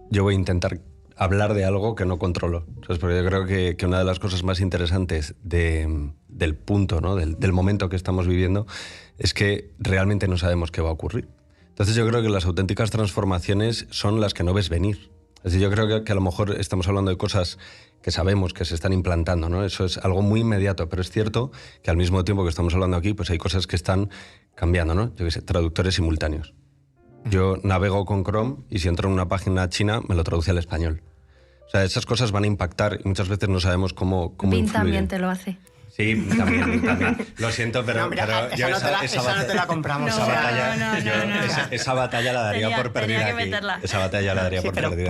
yo voy a intentar hablar de algo que no controlo. ¿Sabes? Porque yo creo que una de las cosas más interesantes del punto, ¿no? del momento que estamos viviendo, es que realmente no sabemos qué va a ocurrir. Entonces yo creo que las auténticas transformaciones son las que no ves venir. Es decir, yo creo que a lo mejor estamos hablando de cosas que sabemos que se están implantando, ¿no? Eso es algo muy inmediato, pero es cierto que al mismo tiempo que estamos hablando aquí, pues hay cosas que están cambiando, ¿no? Yo qué sé, traductores simultáneos. Yo navego con Chrome y si entro en una página china me lo traduce al español. O sea, esas cosas van a impactar y muchas veces no sabemos cómo Bing influyen. También te lo hace. Sí, también. Lo siento, pero, No, mira, yo esa no te la compramos. Esa batalla la daría por perdida aquí. Esa batalla la daría por perdida.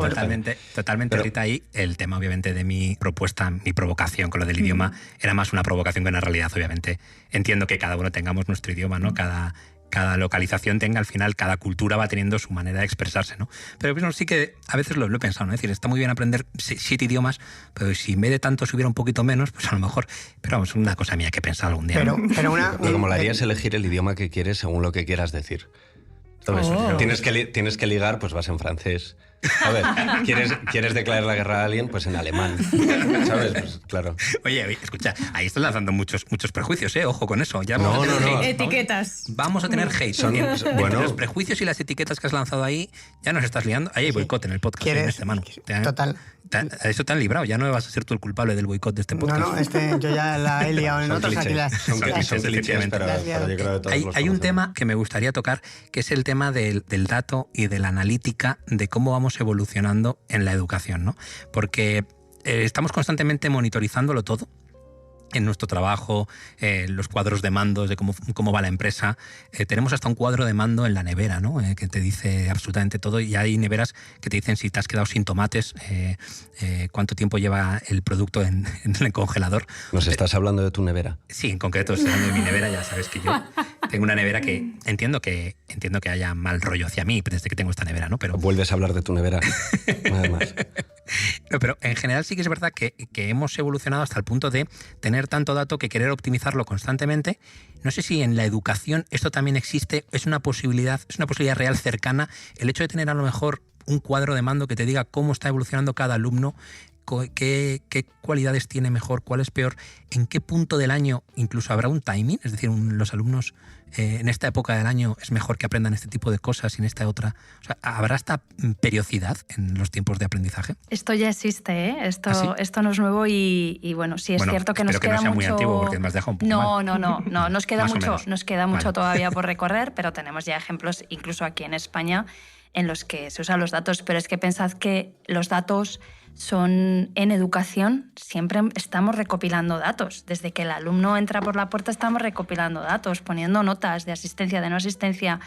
Totalmente. Ahorita ahí el tema, obviamente, de mi propuesta, mi provocación con lo del idioma, era más una provocación que una realidad, obviamente. Entiendo que cada uno tengamos nuestro idioma, ¿no? Cada localización tenga, al final, cada cultura va teniendo su manera de expresarse, ¿no? Pero bueno, sí que a veces lo he pensado, ¿no? Es decir, está muy bien aprender 7 idiomas, pero si en vez de tanto hubiera un poquito menos, pues a lo mejor... Pero vamos, una cosa mía que he pensado algún día. Pero como la haría es elegir el idioma que quieres según lo que quieras decir. ¿Sabes? Tienes que ligar, pues vas en francés. A ver, ¿quieres declarar la guerra a alguien? Pues en alemán. ¿Sabes? Pues claro. Oye, escucha, ahí estás lanzando muchos prejuicios, ¿eh? Ojo con eso. Ya No. Etiquetas. Vamos a tener hate. Bueno, los prejuicios y las etiquetas que has lanzado ahí, ya nos estás liando. Ahí hay boicot en el podcast. Manu. Total. Eso te han librado. Ya no vas a ser tú el culpable del boicot de este podcast. No, yo ya la he liado en otros. Son clichés, pero yo creo que todos hay un tema que me gustaría tocar, que es el tema del dato y de la analítica, de cómo vamos evolucionando en la educación, ¿no? Porque estamos constantemente monitorizándolo todo en nuestro trabajo, los cuadros de mandos de cómo va la empresa. Tenemos hasta un cuadro de mando en la nevera, ¿no? Que te dice absolutamente todo, y hay neveras que te dicen si te has quedado sin tomates, cuánto tiempo lleva el producto en el congelador. ¿Nos estás hablando de tu nevera? Sí, en concreto estoy hablando de mi nevera. Ya sabes que yo tengo una nevera que entiendo que haya mal rollo hacia mí desde que tengo esta nevera, ¿no? Pero vuelves a hablar de tu nevera, nada más. No, pero en general sí que es verdad que hemos evolucionado hasta el punto de tener tanto dato que querer optimizarlo constantemente. No sé si en la educación esto también existe, es una posibilidad real cercana, el hecho de tener a lo mejor un cuadro de mando que te diga cómo está evolucionando cada alumno, qué cualidades tiene mejor, cuál es peor, en qué punto del año incluso habrá un timing, es decir, los alumnos en esta época del año es mejor que aprendan este tipo de cosas y en esta otra. O sea, ¿habrá esta periodicidad en los tiempos de aprendizaje? Esto ya existe, ¿eh? Esto no es nuevo y bueno, sí es cierto que nos queda mucho... Espero que no sea muy antiguo porque me has dejado un poco No, nos queda mucho Vale. todavía por recorrer, pero tenemos ya ejemplos, incluso aquí en España, en los que se usan los datos. Pero es que pensad que los datos son en educación, siempre estamos recopilando datos. Desde que el alumno entra por la puerta estamos recopilando datos, poniendo notas de asistencia, de no asistencia,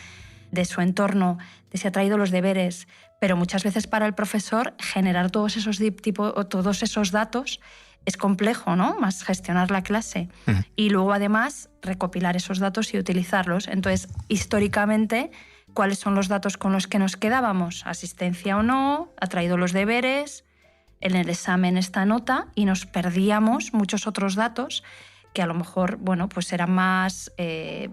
de su entorno, de si ha traído los deberes. Pero muchas veces para el profesor generar todos esos datos es complejo, ¿no? Más gestionar la clase. Y luego además recopilar esos datos y utilizarlos. Entonces, históricamente, ¿cuáles son los datos con los que nos quedábamos? ¿Asistencia o no? ¿Ha traído los deberes? en el examen esta nota y nos perdíamos muchos otros datos que a lo mejor, bueno, pues eran más de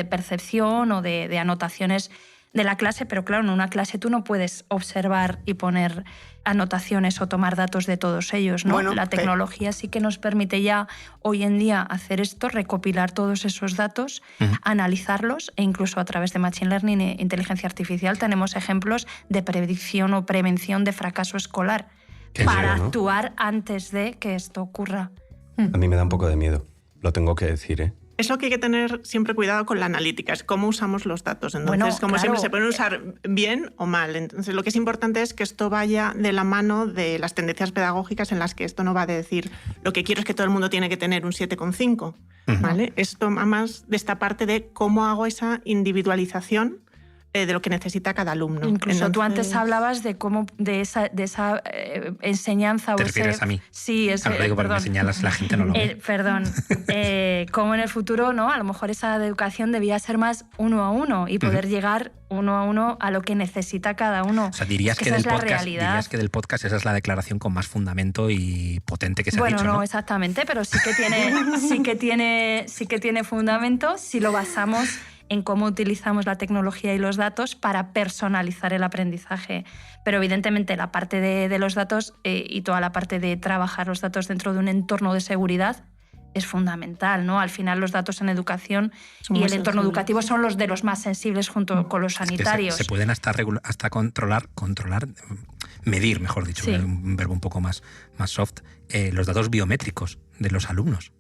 percepción o de anotaciones de la clase, pero claro, en una clase tú no puedes observar y poner anotaciones o tomar datos de todos ellos, ¿no? Bueno, la tecnología sí que nos permite ya hoy en día hacer esto, recopilar todos esos datos, analizarlos, e incluso a través de Machine Learning e inteligencia artificial tenemos ejemplos de predicción o prevención de fracaso escolar para actuar antes de que esto ocurra. A mí me da un poco de miedo, lo tengo que decir, ¿eh? Es lo que hay que tener siempre cuidado con la analítica, es cómo usamos los datos. Entonces, Bueno, como claro. siempre, se pueden usar bien o mal. Entonces, lo que es importante es que esto vaya de la mano de las tendencias pedagógicas en las que esto no va a decir lo que quiero es que todo el mundo tiene que tener un 7,5. ¿Vale? Esto va más de esta parte de cómo hago esa individualización de lo que necesita cada alumno. Incluso tú antes hablabas de cómo de esa enseñanza. ¿Te refieres a mí? Sí, es Claro, digo, porque me señalas, la gente no lo ve. Perdón. Cómo en el futuro, ¿no? A lo mejor esa educación debía ser más 1 a 1 y poder llegar 1 a 1 a lo que necesita cada uno. O sea, dirías que esa del es la podcast, realidad. dirías que del podcast esa es la declaración con más fundamento y potente que se ha Bueno, dicho, ¿no? no exactamente, pero sí que tiene fundamento si lo basamos en cómo utilizamos la tecnología y los datos para personalizar el aprendizaje. Pero evidentemente la parte de los datos y toda la parte de trabajar los datos dentro de un entorno de seguridad es fundamental, ¿no? Al final los datos en educación y el entorno educativo son los de los más sensibles junto con los sanitarios. Es que se pueden hasta controlar, medir, mejor dicho, Sí. un verbo un poco más soft, los datos biométricos de los alumnos.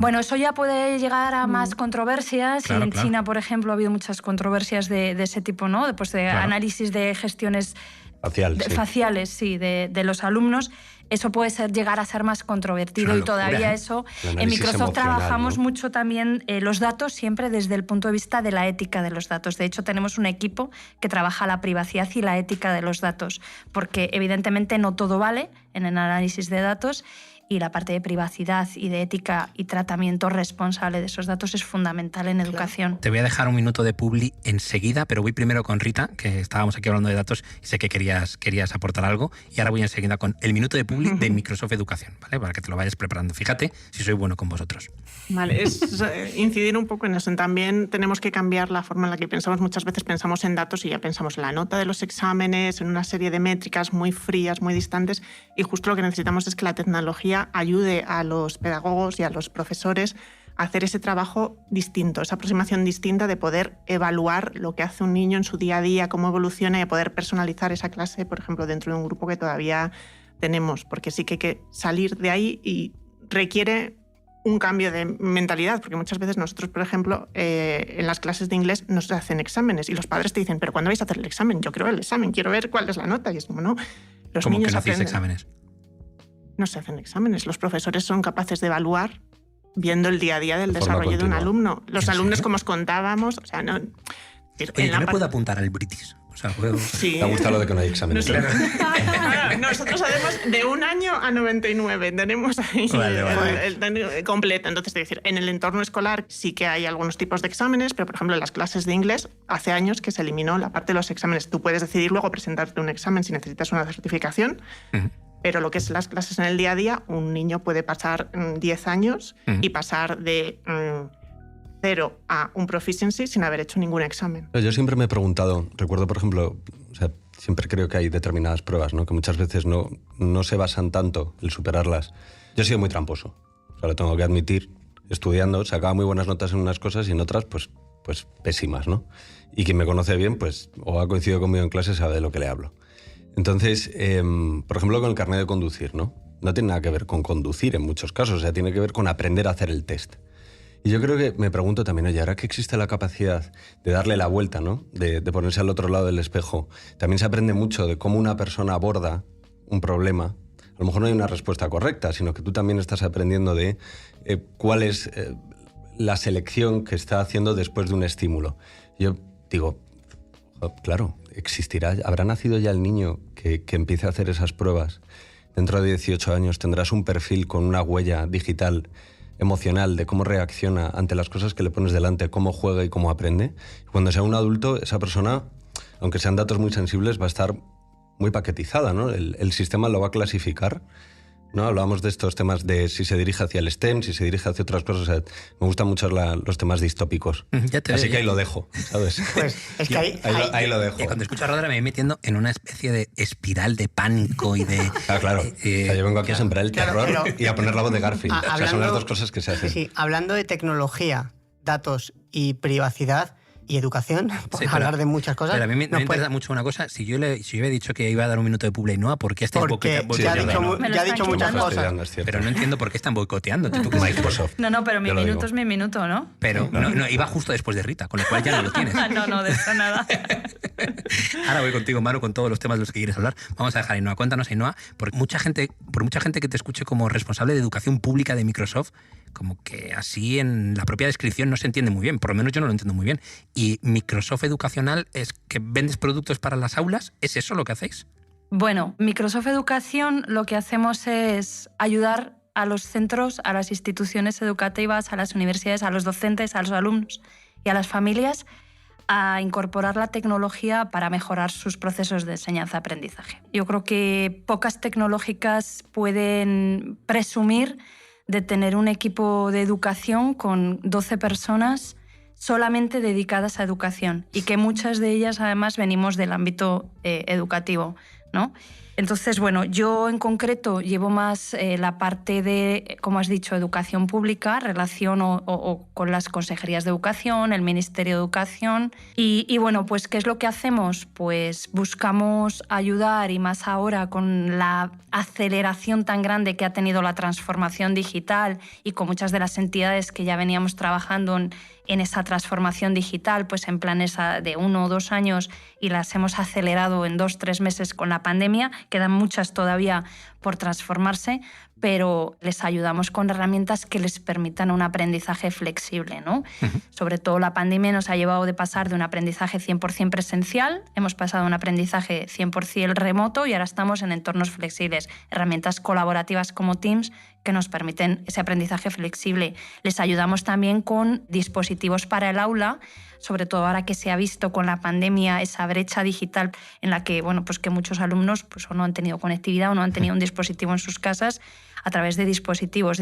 Bueno, eso ya puede llegar a más controversias. Claro, y en claro. China, por ejemplo, ha habido muchas controversias de ese tipo, ¿no? De Claro. análisis de gestiones Facial, sí. faciales, sí, de los alumnos. Eso puede llegar a ser más controvertido Es una y todavía locura, ¿eh? eso. El En análisis Microsoft emocional, trabajamos ¿no? mucho también los datos siempre desde el punto de vista de la ética de los datos. De hecho, tenemos un equipo que trabaja la privacidad y la ética de los datos, porque evidentemente no todo vale en el análisis de datos y la parte de privacidad y de ética y tratamiento responsable de esos datos es fundamental en educación. Te voy a dejar un minuto de publi enseguida, pero voy primero con Rita, que estábamos aquí hablando de datos y sé que querías aportar algo, y ahora voy enseguida con el minuto de publi de Microsoft Educación, ¿vale? Para que te lo vayas preparando. Fíjate si soy bueno con vosotros. Vale, es incidir un poco en eso. También tenemos que cambiar la forma en la que pensamos. Muchas veces pensamos en datos y ya pensamos en la nota de los exámenes, en una serie de métricas muy frías, muy distantes, y justo lo que necesitamos es que la tecnología ayude a los pedagogos y a los profesores a hacer ese trabajo distinto, esa aproximación distinta de poder evaluar lo que hace un niño en su día a día, cómo evoluciona y poder personalizar esa clase, por ejemplo, dentro de un grupo que todavía tenemos, porque sí que hay que salir de ahí y requiere un cambio de mentalidad, porque muchas veces nosotros, por ejemplo, en las clases de inglés nos hacen exámenes y los padres te dicen, pero ¿cuándo vais a hacer el examen? Yo quiero ver el examen, quiero ver cuál es la nota. Y es como, no, los ¿Cómo niños que no hacéis aprenden. exámenes? No se hacen exámenes. Los profesores son capaces de evaluar viendo el día a día del De forma desarrollo de un continua. alumno. Los ¿En alumnos, serio? como os contábamos, o sea, no... Oye, en yo la me parte- puedo apuntar al British. O sea, puedo... Sí. ¿Te ha gustado lo de que no hay exámenes? Nosotros, nosotros hacemos de 1 año a 99. Tenemos ahí Vale. el completo. Entonces, es decir, en el entorno escolar sí que hay algunos tipos de exámenes, pero, por ejemplo, en las clases de inglés hace años que se eliminó la parte de los exámenes. Tú puedes decidir luego presentarte un examen si necesitas una certificación, pero lo que es las clases en el día a día, un niño puede pasar 10 años y pasar de 0 a un proficiency sin haber hecho ningún examen. Yo siempre me he preguntado, recuerdo por ejemplo, o sea, siempre creo que hay determinadas pruebas, ¿no? Que muchas veces no se basan tanto en superarlas. Yo he sido muy tramposo, o sea, lo tengo que admitir. Estudiando, sacaba muy buenas notas en unas cosas y en otras, pues pésimas, ¿no? Y quien me conoce bien, pues, o ha coincidido conmigo en clase, sabe de lo que le hablo. Entonces, por ejemplo, con el carnet de conducir, ¿no? No tiene nada que ver con conducir en muchos casos, o sea, tiene que ver con aprender a hacer el test. Y yo creo que me pregunto también, oye, ahora que existe la capacidad de darle la vuelta, ¿no? De ponerse al otro lado del espejo, también se aprende mucho de cómo una persona aborda un problema. A lo mejor no hay una respuesta correcta, sino que tú también estás aprendiendo de cuál es la selección que está haciendo después de un estímulo. Yo digo, claro, existirá, habrá nacido ya el niño que empiece a hacer esas pruebas. Dentro de 18 años tendrás un perfil con una huella digital emocional de cómo reacciona ante las cosas que le pones delante, cómo juega y cómo aprende. Cuando sea un adulto, esa persona, aunque sean datos muy sensibles, va a estar muy paquetizada, ¿no? El sistema lo va a clasificar, ¿no? Hablábamos de estos temas de si se dirige hacia el STEM, si se dirige hacia otras cosas. O sea, me gustan mucho los temas distópicos. Así que ahí lo dejo, ¿sabes? Pues es que ahí lo dejo. Cuando escucho a Rodra me voy metiendo en una especie de espiral de pánico y de... Claro. O sea, yo vengo aquí a sembrar el terror y a poner la voz de Garfield. O sea, son las dos cosas que se hacen. Sí, hablando de tecnología, datos y privacidad y educación, por hablar de muchas cosas. Pero a mí me interesa mucho una cosa. Si yo he dicho que iba a dar un minuto de Publi Noa, ¿por qué estáis boicoteando? Ya ha dicho muchas cosas. Pero no entiendo por qué están boicoteando. Microsoft. No, pero mi minuto es mi minuto, ¿no? Pero no, iba justo después de Rita, con lo cual ya no lo tienes. No, de eso nada. Ahora voy contigo, Manu, con todos los temas de los que quieres hablar. Vamos a dejar a Ainhoa. Cuéntanos, Ainhoa, por mucha gente que te escuche como responsable de educación pública de Microsoft, como que así en la propia descripción no se entiende muy bien, por lo menos yo no lo entiendo muy bien. ¿Y Microsoft Educacional es que vendes productos para las aulas? ¿Es eso lo que hacéis? Bueno, Microsoft Educación lo que hacemos es ayudar a los centros, a las instituciones educativas, a las universidades, a los docentes, a los alumnos y a las familias a incorporar la tecnología para mejorar sus procesos de enseñanza-aprendizaje. Yo creo que pocas tecnológicas pueden presumir de tener un equipo de educación con 12 personas solamente dedicadas a educación y que muchas de ellas además venimos del ámbito educativo, ¿no? Entonces, bueno, yo en concreto llevo más la parte de, como has dicho, educación pública, relación o con las consejerías de educación, el Ministerio de Educación. Y bueno, pues ¿qué es lo que hacemos? Pues buscamos ayudar, y más ahora con la aceleración tan grande que ha tenido la transformación digital y con muchas de las entidades que ya veníamos trabajando en esa transformación digital, pues en planes de 1 o 2 años, y las hemos acelerado en 2 o 3 meses con la pandemia. Quedan muchas todavía por transformarse, pero les ayudamos con herramientas que les permitan un aprendizaje flexible, ¿no? Sobre todo la pandemia nos ha llevado de pasar de un aprendizaje 100% presencial, hemos pasado a un aprendizaje 100% remoto y ahora estamos en entornos flexibles, herramientas colaborativas como Teams que nos permiten ese aprendizaje flexible. Les ayudamos también con dispositivos para el aula, sobre todo ahora que se ha visto con la pandemia esa brecha digital en la que, bueno, pues que muchos alumnos pues, o no han tenido conectividad o no han tenido un dispositivo en sus casas, a través de dispositivos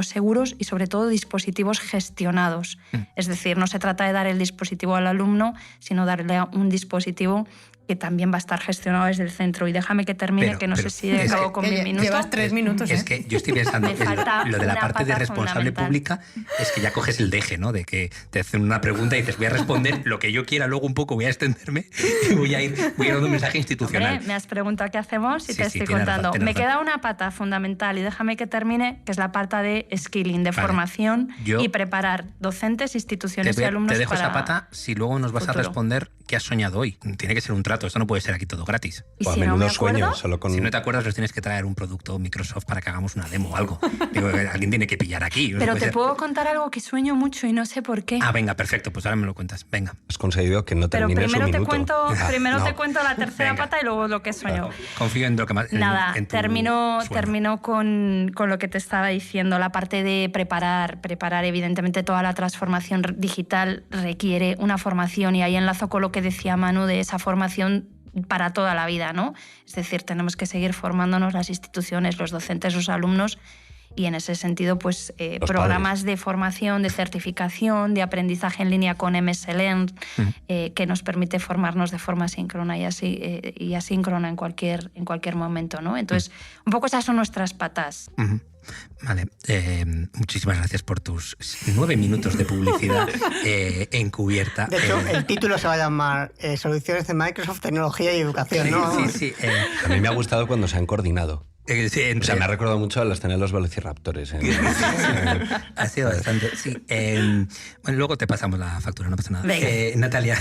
seguros y sobre todo dispositivos gestionados. Es decir, no se trata de dar el dispositivo al alumno, sino darle un dispositivo que también va a estar gestionado desde el centro. Y déjame que termine, que no sé si acabo con mi minuto. Llevas 3 minutos. Es que yo estoy pensando en lo de la parte de responsable pública, es que ya coges el deje, ¿no? De que te hacen una pregunta y dices, voy a responder lo que yo quiera, luego un poco voy a extenderme y voy a ir dando un mensaje institucional. Hombre, me has preguntado qué hacemos y Sí, te sí, estoy tienes contando. razón, Me queda una pata fundamental y déjame que termine, que es la pata de skilling, de formación y preparar docentes, instituciones y alumnos. Te dejo para esa pata si luego nos vas a responder qué has soñado hoy. Tiene que ser un trato, esto no puede ser aquí todo gratis. ¿Y O a si menudo no me acuerdo? sueño, solo con... Si no te acuerdas, nos tienes que traer un producto Microsoft para que hagamos una demo o algo. Digo, alguien tiene que pillar aquí. No Pero puede te ser. puedo contar algo que sueño mucho y no sé por qué. Ah, venga, perfecto, pues ahora me lo cuentas. Venga. Has conseguido que no Pero termine primero su te minuto. cuento, no. cuento la tercera Venga. pata y luego lo que sueño. Confío en lo que más. Nada, en tu termino sueño. con lo que te estaba diciendo. La parte de preparar, evidentemente toda la transformación digital requiere una formación, y ahí enlazo con lo que decía Manu de esa formación para toda la vida, ¿no? Es decir, tenemos que seguir formándonos las instituciones, los docentes, los alumnos, y en ese sentido, pues programas de formación, de certificación, de aprendizaje en línea con MS Learn, que nos permite formarnos de forma síncrona y asíncrona en cualquier momento, ¿no? Entonces, un poco esas son nuestras patas. Vale, muchísimas gracias por tus 9 minutos de publicidad encubierta. De hecho, el título se va a llamar Soluciones de Microsoft, Tecnología y Educación, ¿no? Sí. A mí me ha gustado cuando se han coordinado. Sí, O sea, me ha recordado mucho a la escena de los velociraptores. Ha sido bastante, sí. Bueno, luego te pasamos la factura, no pasa nada. Venga. Natalia,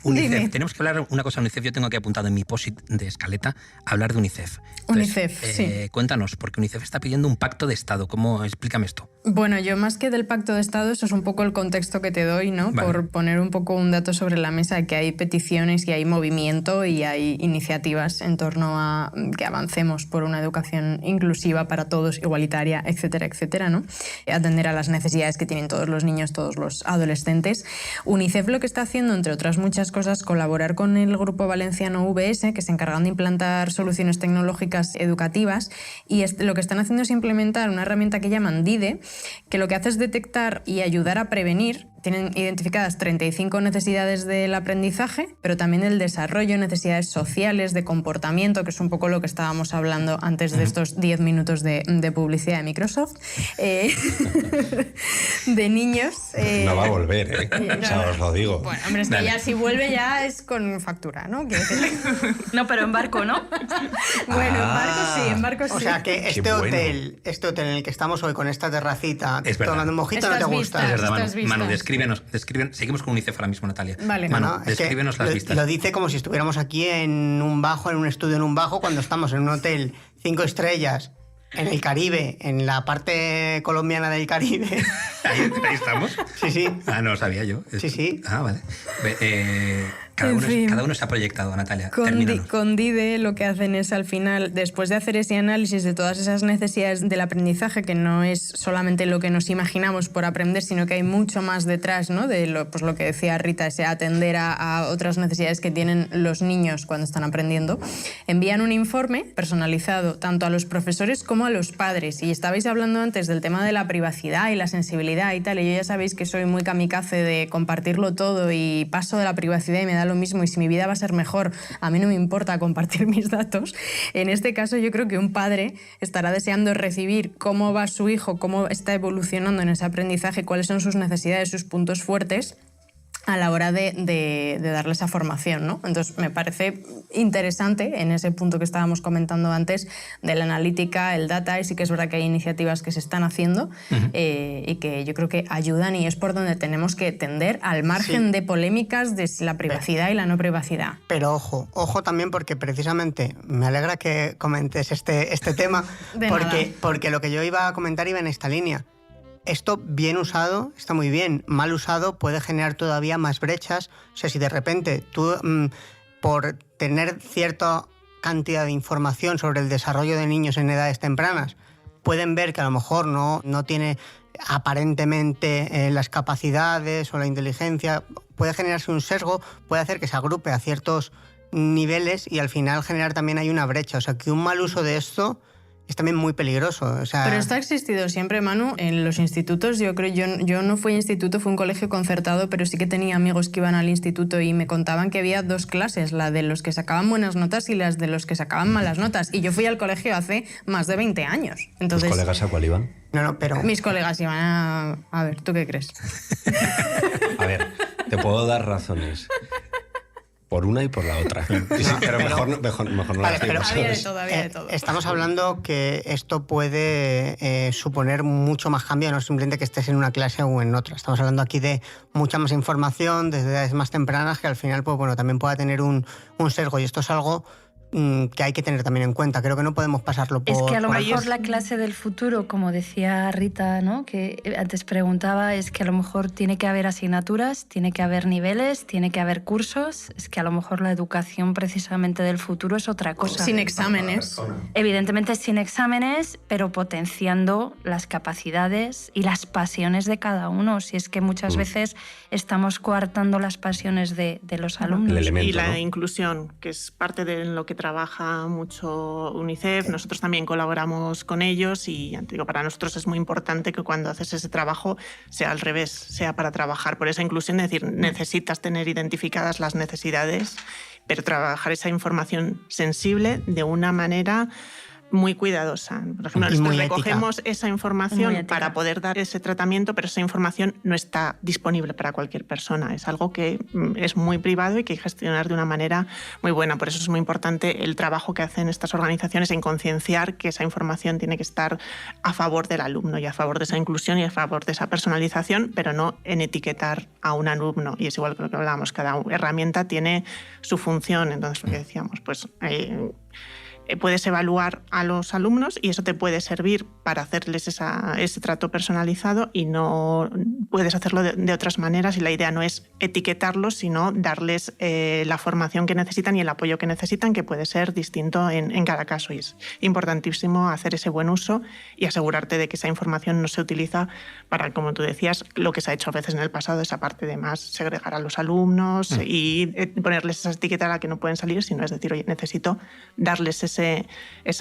UNICEF. Dime. Tenemos que hablar una cosa de UNICEF. Yo tengo aquí apuntado en mi post-it de escaleta hablar de UNICEF. UNICEF, sí. Cuéntanos, porque UNICEF está pidiendo un pacto de Estado. Explícame esto. Bueno, yo más que del Pacto de Estado, eso es un poco el contexto que te doy, ¿no? Vale. Por poner un poco un dato sobre la mesa, que hay peticiones y hay movimiento y hay iniciativas en torno a que avancemos por una educación educación inclusiva para todos, igualitaria, etcétera, etcétera, ¿no? Atender a las necesidades que tienen todos los niños, todos los adolescentes. UNICEF lo que está haciendo, entre otras muchas cosas, colaborar con el grupo valenciano VS, que se encargan de implantar soluciones tecnológicas educativas, y lo que están haciendo es implementar una herramienta que llaman DIDE, que lo que hace es detectar y ayudar a prevenir. Tienen identificadas 35 necesidades del aprendizaje, pero también el desarrollo, necesidades sociales, de comportamiento, que es un poco lo que estábamos hablando antes de estos 10 minutos de publicidad de Microsoft, de niños. No va a volver, ¿eh? O sea, os lo digo. Bueno, hombre, es que ya si vuelve ya es con factura, ¿no? No, pero en barco, ¿no? Bueno, en barco sí. O sea que este hotel en el que estamos hoy con esta terracita tomando un mojito no te gusta. Es verdad, Manu, descríbenos. Seguimos con UNICEF ahora mismo, Natalia. Vale, Manu, descríbenos las vistas. Lo dice como si estuviéramos aquí en un estudio en un bajo, cuando estamos en un hotel 5 estrellas en el Caribe, en la parte colombiana del Caribe. ¿Ahí estamos? Sí. Ah, no lo sabía yo. Sí. Ah, vale. Cada uno se ha proyectado, Natalia. Con DIDE lo que hacen es, al final, después de hacer ese análisis de todas esas necesidades del aprendizaje, que no es solamente lo que nos imaginamos por aprender, sino que hay mucho más detrás, ¿no? De lo que decía Rita, ese atender a otras necesidades que tienen los niños cuando están aprendiendo. Envían un informe personalizado tanto a los profesores como a los padres. Y estabais hablando antes del tema de la privacidad y la sensibilidad y tal, y yo ya sabéis que soy muy kamikaze de compartirlo todo y paso de la privacidad y me da lo mismo, y si mi vida va a ser mejor, a mí no me importa compartir mis datos. En este caso yo creo que un padre estará deseando recibir cómo va su hijo, cómo está evolucionando en ese aprendizaje, cuáles son sus necesidades, sus puntos fuertes, a la hora de darle esa formación, ¿no? Entonces me parece interesante en ese punto que estábamos comentando antes de la analítica, el data, y sí que es verdad que hay iniciativas que se están haciendo y que yo creo que ayudan, y es por donde tenemos que tender, al margen de polémicas de la privacidad y la no privacidad. Pero ojo también, porque precisamente me alegra que comentes este tema, porque lo que yo iba a comentar iba en esta línea. Esto bien usado está muy bien, mal usado puede generar todavía más brechas. O sea, si de repente tú, por tener cierta cantidad de información sobre el desarrollo de niños en edades tempranas, pueden ver que a lo mejor no tiene aparentemente las capacidades o la inteligencia, puede generarse un sesgo, puede hacer que se agrupe a ciertos niveles y al final generar también hay una brecha. O sea, que un mal uso de esto es también muy peligroso. O sea... Pero esto ha existido siempre, Manu, en los institutos. Yo no fui a instituto, fue un colegio concertado, pero sí que tenía amigos que iban al instituto y me contaban que había 2 clases, la de los que sacaban buenas notas y las de los que sacaban malas notas. Y yo fui al colegio hace más de 20 años. Entonces, ¿tus colegas a cuál iban? No, pero... Mis colegas iban a... A ver, ¿tú qué crees? A ver, te puedo dar razones. Por una y por la otra. Pero mejor no las digo. Había de todo. Estamos hablando que esto puede suponer mucho más cambio, no simplemente que estés en una clase o en otra. Estamos hablando aquí de mucha más información desde edades más tempranas que al final también pueda tener un sesgo, y esto es algo que hay que tener también en cuenta. Creo que no podemos pasarlo por... Es que a lo mejor la clase del futuro, como decía Rita, ¿no?, que antes preguntaba, es que a lo mejor tiene que haber asignaturas, tiene que haber niveles, tiene que haber cursos. Es que a lo mejor la educación precisamente del futuro es otra cosa. Sin exámenes. Evidentemente sin exámenes, pero potenciando las capacidades y las pasiones de cada uno. Si es que muchas veces estamos coartando las pasiones de los alumnos. El elemento, y la ¿no? inclusión, que es parte de lo que trabaja mucho UNICEF. Nosotros también colaboramos con ellos y, ya te digo, para nosotros es muy importante que cuando haces ese trabajo sea al revés, sea para trabajar por esa inclusión, es decir, necesitas tener identificadas las necesidades, pero trabajar esa información sensible de una manera muy cuidadosa. Por ejemplo, nosotros recogemos esa información para poder dar ese tratamiento, pero esa información no está disponible para cualquier persona. Es algo que es muy privado y que hay que gestionar de una manera muy buena. Por eso es muy importante el trabajo que hacen estas organizaciones en concienciar que esa información tiene que estar a favor del alumno y a favor de esa inclusión y a favor de esa personalización, pero no en etiquetar a un alumno. Y es igual que lo que hablábamos, cada herramienta tiene su función. Entonces, lo que decíamos, pues... puedes evaluar a los alumnos y eso te puede servir para hacerles ese trato personalizado, y no puedes hacerlo de otras maneras, y la idea no es etiquetarlos, sino darles la formación que necesitan y el apoyo que necesitan, que puede ser distinto en cada caso. Y es importantísimo hacer ese buen uso y asegurarte de que esa información no se utiliza para, como tú decías, lo que se ha hecho a veces en el pasado, esa parte de más segregar a los alumnos y ponerles esa etiqueta a la que no pueden salir, sino es decir, oye, necesito darles ese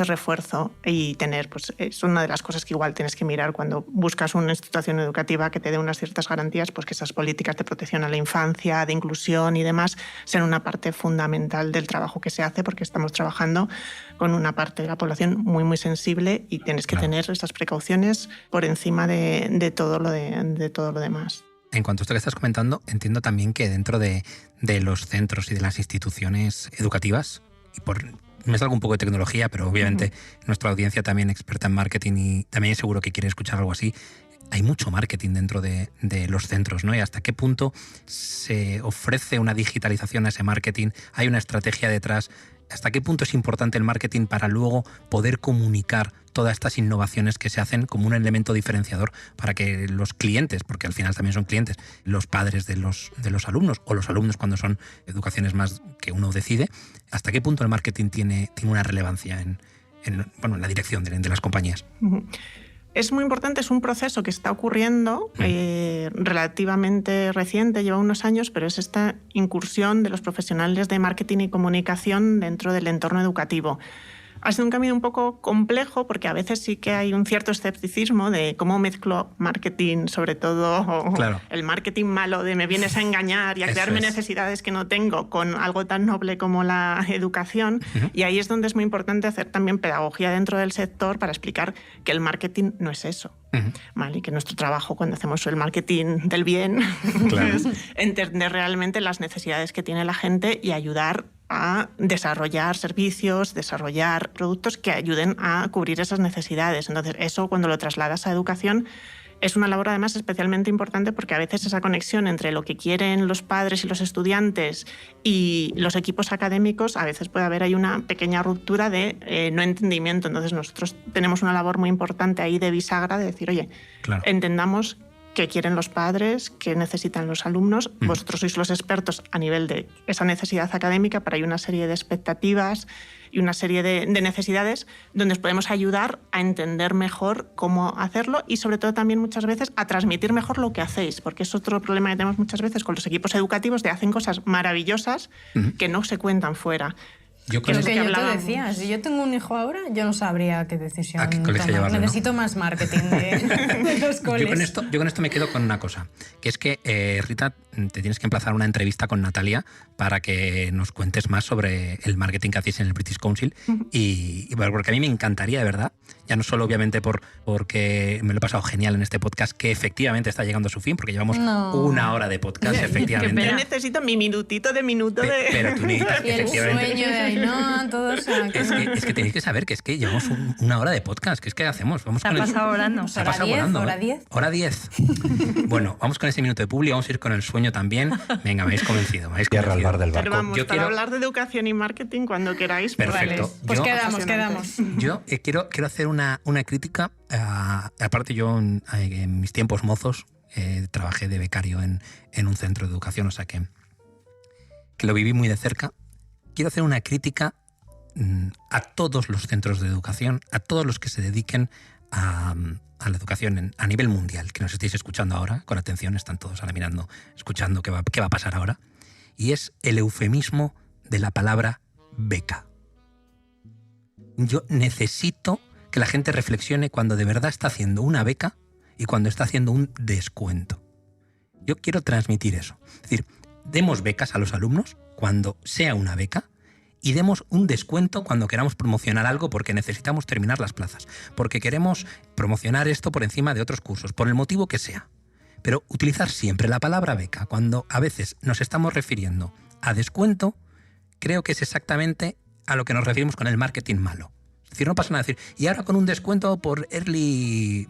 refuerzo y tener, pues es una de las cosas que igual tienes que mirar cuando buscas una institución educativa que te dé unas ciertas garantías, pues que esas políticas de protección a la infancia, de inclusión y demás sean una parte fundamental del trabajo que se hace, porque estamos trabajando con una parte de la población muy, muy sensible y tienes que tener esas precauciones por encima de todo lo demás. En cuanto a esto que estás comentando, entiendo también que dentro de los centros y de las instituciones educativas, y me salgo un poco de tecnología, pero obviamente nuestra audiencia también experta en marketing y también seguro que quiere escuchar algo así, hay mucho marketing dentro de los centros, ¿no? Y hasta qué punto se ofrece una digitalización a ese marketing, hay una estrategia detrás. ¿Hasta qué punto es importante el marketing para luego poder comunicar todas estas innovaciones que se hacen como un elemento diferenciador para que los clientes, porque al final también son clientes, los padres de los alumnos o los alumnos cuando son educaciones más que uno decide, hasta qué punto el marketing tiene una relevancia en la dirección de las compañías? Es muy importante, es un proceso que está ocurriendo relativamente reciente, lleva unos años, pero es esta incursión de los profesionales de marketing y comunicación dentro del entorno educativo. Ha sido un camino un poco complejo porque a veces sí que hay un cierto escepticismo de cómo mezclo marketing, sobre todo el marketing malo de me vienes a engañar y a crearme necesidades que no tengo, con algo tan noble como la educación. Y ahí es donde es muy importante hacer también pedagogía dentro del sector para explicar que el marketing no es eso. ¿Vale? Y que nuestro trabajo cuando hacemos el marketing del bien es entender realmente las necesidades que tiene la gente y ayudar a desarrollar servicios, desarrollar productos que ayuden a cubrir esas necesidades. Entonces, eso cuando lo trasladas a educación es una labor además especialmente importante porque a veces esa conexión entre lo que quieren los padres y los estudiantes y los equipos académicos, a veces puede haber ahí una pequeña ruptura de no entendimiento. Entonces, nosotros tenemos una labor muy importante ahí de bisagra de decir, oye, entendamos qué quieren los padres, qué necesitan los alumnos. Vosotros sois los expertos a nivel de esa necesidad académica, pero hay una serie de expectativas y una serie de necesidades donde os podemos ayudar a entender mejor cómo hacerlo y sobre todo también muchas veces a transmitir mejor lo que hacéis, porque es otro problema que tenemos muchas veces con los equipos educativos, de hacen cosas maravillosas que no se cuentan fuera. Yo creo que yo te decía, si yo tengo un hijo ahora, yo no sabría qué decisión tomar. Necesito más marketing de los coles. Yo con esto me quedo con una cosa, que es que, Rita, te tienes que emplazar una entrevista con Natalia para que nos cuentes más sobre el marketing que hacéis en el British Council y porque a mí me encantaría, de verdad, ya no solo obviamente porque me lo he pasado genial en este podcast, que efectivamente está llegando a su fin, porque llevamos una hora de podcast, efectivamente. Yo necesito mi minutito de Pero tú necesitas, y el sueño de Ainhoa, todo eso. Es que tenéis que saber que es que llevamos una hora de podcast, que es que hacemos. Vamos se ha pasado volando. Se ha pasado volando. Hora 10. Bueno, vamos con ese minuto de publi, vamos a ir con el sueño también. Venga, me habéis convencido. Tierra al bar del barco. Pero vamos, para hablar de educación y marketing cuando queráis. Perfecto. Pues quedamos. Yo quiero hacer una crítica. Aparte, yo en mis tiempos mozos trabajé de becario en un centro de educación, o sea que lo viví muy de cerca. Quiero hacer una crítica a todos los centros de educación, a todos los que se dediquen a la educación a nivel mundial, que nos estéis escuchando ahora, con atención, están todos ahora mirando, escuchando qué va a pasar ahora, y es el eufemismo de la palabra beca. Yo necesito que la gente reflexione cuando de verdad está haciendo una beca y cuando está haciendo un descuento. Yo quiero transmitir eso. Es decir, demos becas a los alumnos cuando sea una beca y demos un descuento cuando queramos promocionar algo porque necesitamos terminar las plazas, porque queremos promocionar esto por encima de otros cursos, por el motivo que sea. Pero utilizar siempre la palabra beca cuando a veces nos estamos refiriendo a descuento, creo que es exactamente a lo que nos referimos con el marketing malo. Es decir, no pasa nada decir, y ahora con un descuento por early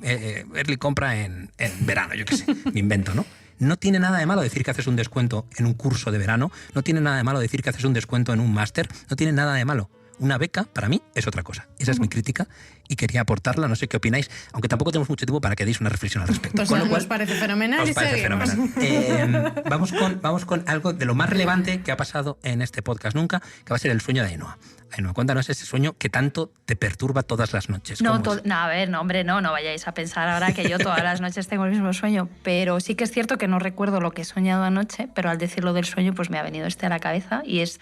compra en verano, yo qué sé, me invento, ¿no? No tiene nada de malo decir que haces un descuento en un curso de verano, no tiene nada de malo decir que haces un descuento en un máster, no tiene nada de malo. Una beca, para mí, es otra cosa. Esa es mi crítica y quería aportarla. No sé qué opináis, aunque tampoco tenemos mucho tiempo para que deis una reflexión al respecto. Pues nos parece fenomenal. Os parece fenomenal. Vamos con algo de lo más relevante que ha pasado en este podcast nunca, que va a ser el sueño de Ainhoa. Ainhoa, cuéntanos ese sueño que tanto te perturba todas las noches. No, a ver, no, hombre, no vayáis a pensar ahora que yo todas las noches tengo el mismo sueño, pero sí que es cierto que no recuerdo lo que he soñado anoche, pero al decirlo del sueño pues me ha venido a la cabeza y es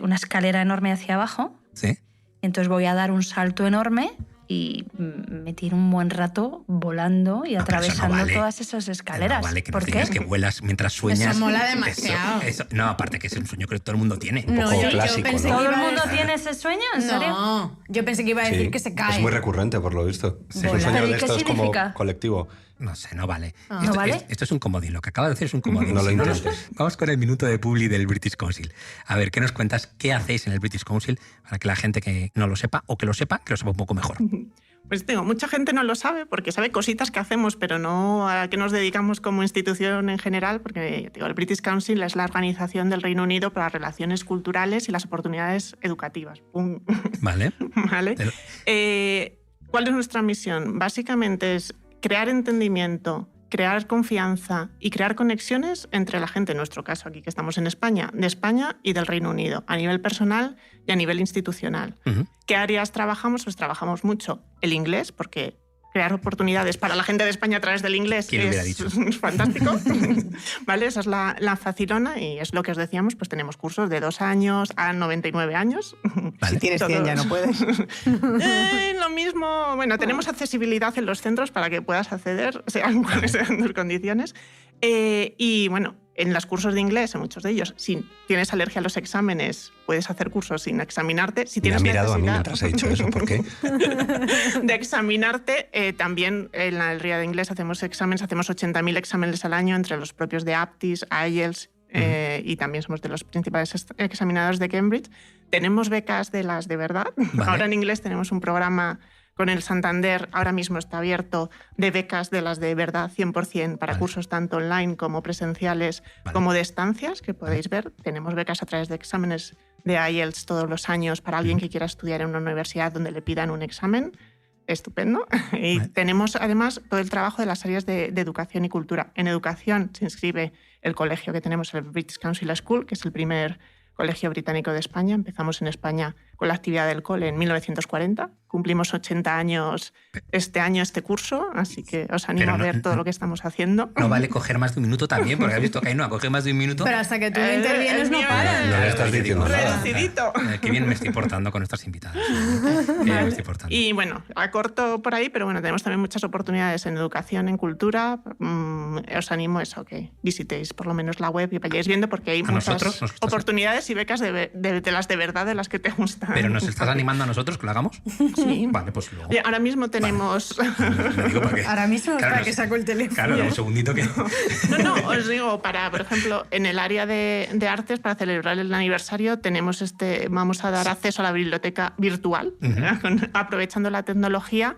una escalera enorme hacia abajo. Sí. Entonces voy a dar un salto enorme y me tiro un buen rato volando y atravesando todas esas escaleras. No vale que nos digas que vuelas mientras sueñas. Eso mola demasiado. No, aparte que es un sueño que todo el mundo tiene. Un poco clásico, ¿no? ¿Todo el mundo tiene ese sueño? ¿En serio? No, yo pensé que iba a decir que se cae. Es muy recurrente, por lo visto. Sí. Es un sueño de estos como significa? colectivo. No sé, no vale. ¿No vale? Esto es un comodín. Lo que acaba de decir es un comodín. No lo intentes. Vamos con el minuto de publi del British Council. A ver, ¿qué nos cuentas? ¿Qué hacéis en el British Council para que la gente que no lo sepa o que lo sepa un poco mejor? Pues mucha gente no lo sabe porque sabe cositas que hacemos, pero no a qué nos dedicamos como institución en general, porque el British Council es la organización del Reino Unido para las relaciones culturales y las oportunidades educativas. ¡Pum! Vale. ¿Vale? ¿Cuál es nuestra misión? Básicamente es crear entendimiento, crear confianza y crear conexiones entre la gente, en nuestro caso aquí que estamos en España, de España y del Reino Unido, a nivel personal y a nivel institucional. ¿Qué áreas trabajamos? Pues trabajamos mucho el inglés, porque crear oportunidades para la gente de España a través del inglés es fantástico. ¿Vale? Esa es la facilona y es lo que os decíamos, pues tenemos cursos de 2 años a 99 años. Vale. Si tienes 100 ya no puedes. Lo mismo, bueno, tenemos accesibilidad en los centros para que puedas acceder, sean cuales sean tus condiciones. Y bueno, en los cursos de inglés, en muchos de ellos, si tienes alergia a los exámenes, puedes hacer cursos sin examinarte. Si tienes Me ha mirado a mí mientras he dicho eso, ¿por qué? De examinarte, también en el RIA de inglés hacemos exámenes, hacemos 80.000 exámenes al año entre los propios de Aptis, IELTS, y también somos de los principales examinadores de Cambridge. Tenemos becas de las de verdad. Vale. Ahora en inglés tenemos un programa con el Santander, ahora mismo está abierto, de becas de las de verdad 100% para cursos tanto online como presenciales, como de estancias, que podéis ver. Tenemos becas a través de exámenes de IELTS todos los años para alguien que quiera estudiar en una universidad donde le pidan un examen. Estupendo. Y tenemos además todo el trabajo de las áreas de educación y cultura. En educación se inscribe el colegio que tenemos, el British Council School, que es el primer colegio británico de España. Empezamos en España con la actividad del cole en 1940. Cumplimos 80 años este año, este curso, así que os animo a ver todo lo que estamos haciendo. No vale coger más de un minuto también, porque has visto que Ainhoa coge más de un minuto. Pero hasta que tú no intervienes no paras. No le estás diciendo nada. Qué bien me estoy portando con nuestras invitadas. Me estoy portando. Y bueno, acorto por ahí, pero bueno, tenemos también muchas oportunidades en educación, en cultura. Os animo a eso, que visitéis por lo menos la web y vayáis viendo, porque hay muchas oportunidades y becas de las de verdad, de las que te gustan. ¿Pero nos estás animando a nosotros que lo hagamos? Sí. Vale, pues luego. Ahora mismo tenemos... Vale. Ahora mismo, claro, para que saco el teléfono. Claro, un segundito que... No, os digo, por ejemplo, en el área de artes, para celebrar el aniversario, tenemos vamos a dar acceso a la biblioteca virtual, aprovechando la tecnología,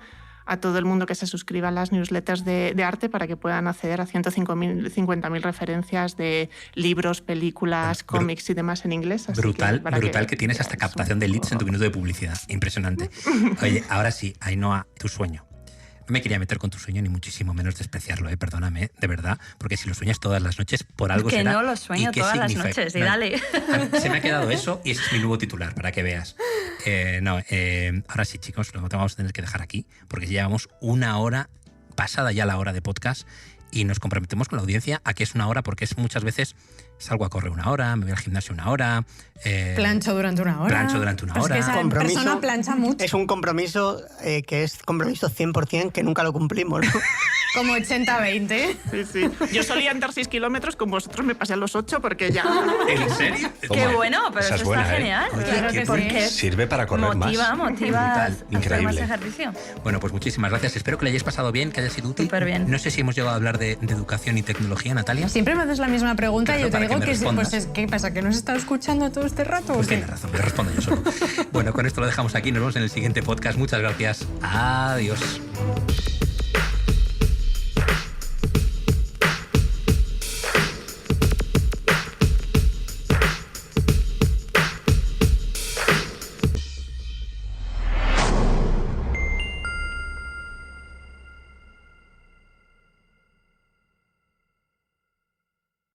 a todo el mundo que se suscriba a las newsletters de arte para que puedan acceder a 150.000 referencias de libros, películas, cómics y demás en inglés. Así brutal que tienes hasta captación de leads en tu minuto de publicidad. Impresionante. Oye, ahora sí, Ainhoa, tu sueño. No me quería meter con tu sueño, ni muchísimo menos despreciarlo, perdóname, de verdad, porque si lo suenas todas las noches, por algo que será. Que no lo sueño todas las noches, y dale. Se me ha quedado eso y ese es mi nuevo titular, para que veas. Ahora sí, chicos, lo vamos a tener que dejar aquí, porque llevamos 1 hora, pasada ya la hora de podcast, y nos comprometemos con la audiencia a que es 1 hora, porque es muchas veces salgo a correr 1 hora, me voy al gimnasio 1 hora. Plancho durante 1 hora. Plancho durante 1 hora. Es que esa persona plancha mucho. Es un compromiso que es compromiso 100% que nunca lo cumplimos, ¿no? Como 80-20. Sí. Yo solía andar 6 kilómetros, con vosotros me pasé a los 8 porque ya... ¿En serio? Qué bueno, pero eso buena, está genial. Oye, claro que porque sirve para correr motiva Brutal, a hacer increíble. más ejercicio. Bueno, pues muchísimas gracias. Espero que le hayáis pasado bien, que haya sido útil. Súper bien. No sé si hemos llegado a hablar de educación y tecnología, Natalia. Siempre me haces la misma pregunta y yo te digo que pues, ¿qué pasa? ¿Que no has estado escuchando todo este rato? Pues tienes razón, me respondo yo solo. Bueno, con esto lo dejamos aquí. Nos vemos en el siguiente podcast. Muchas gracias. Adiós.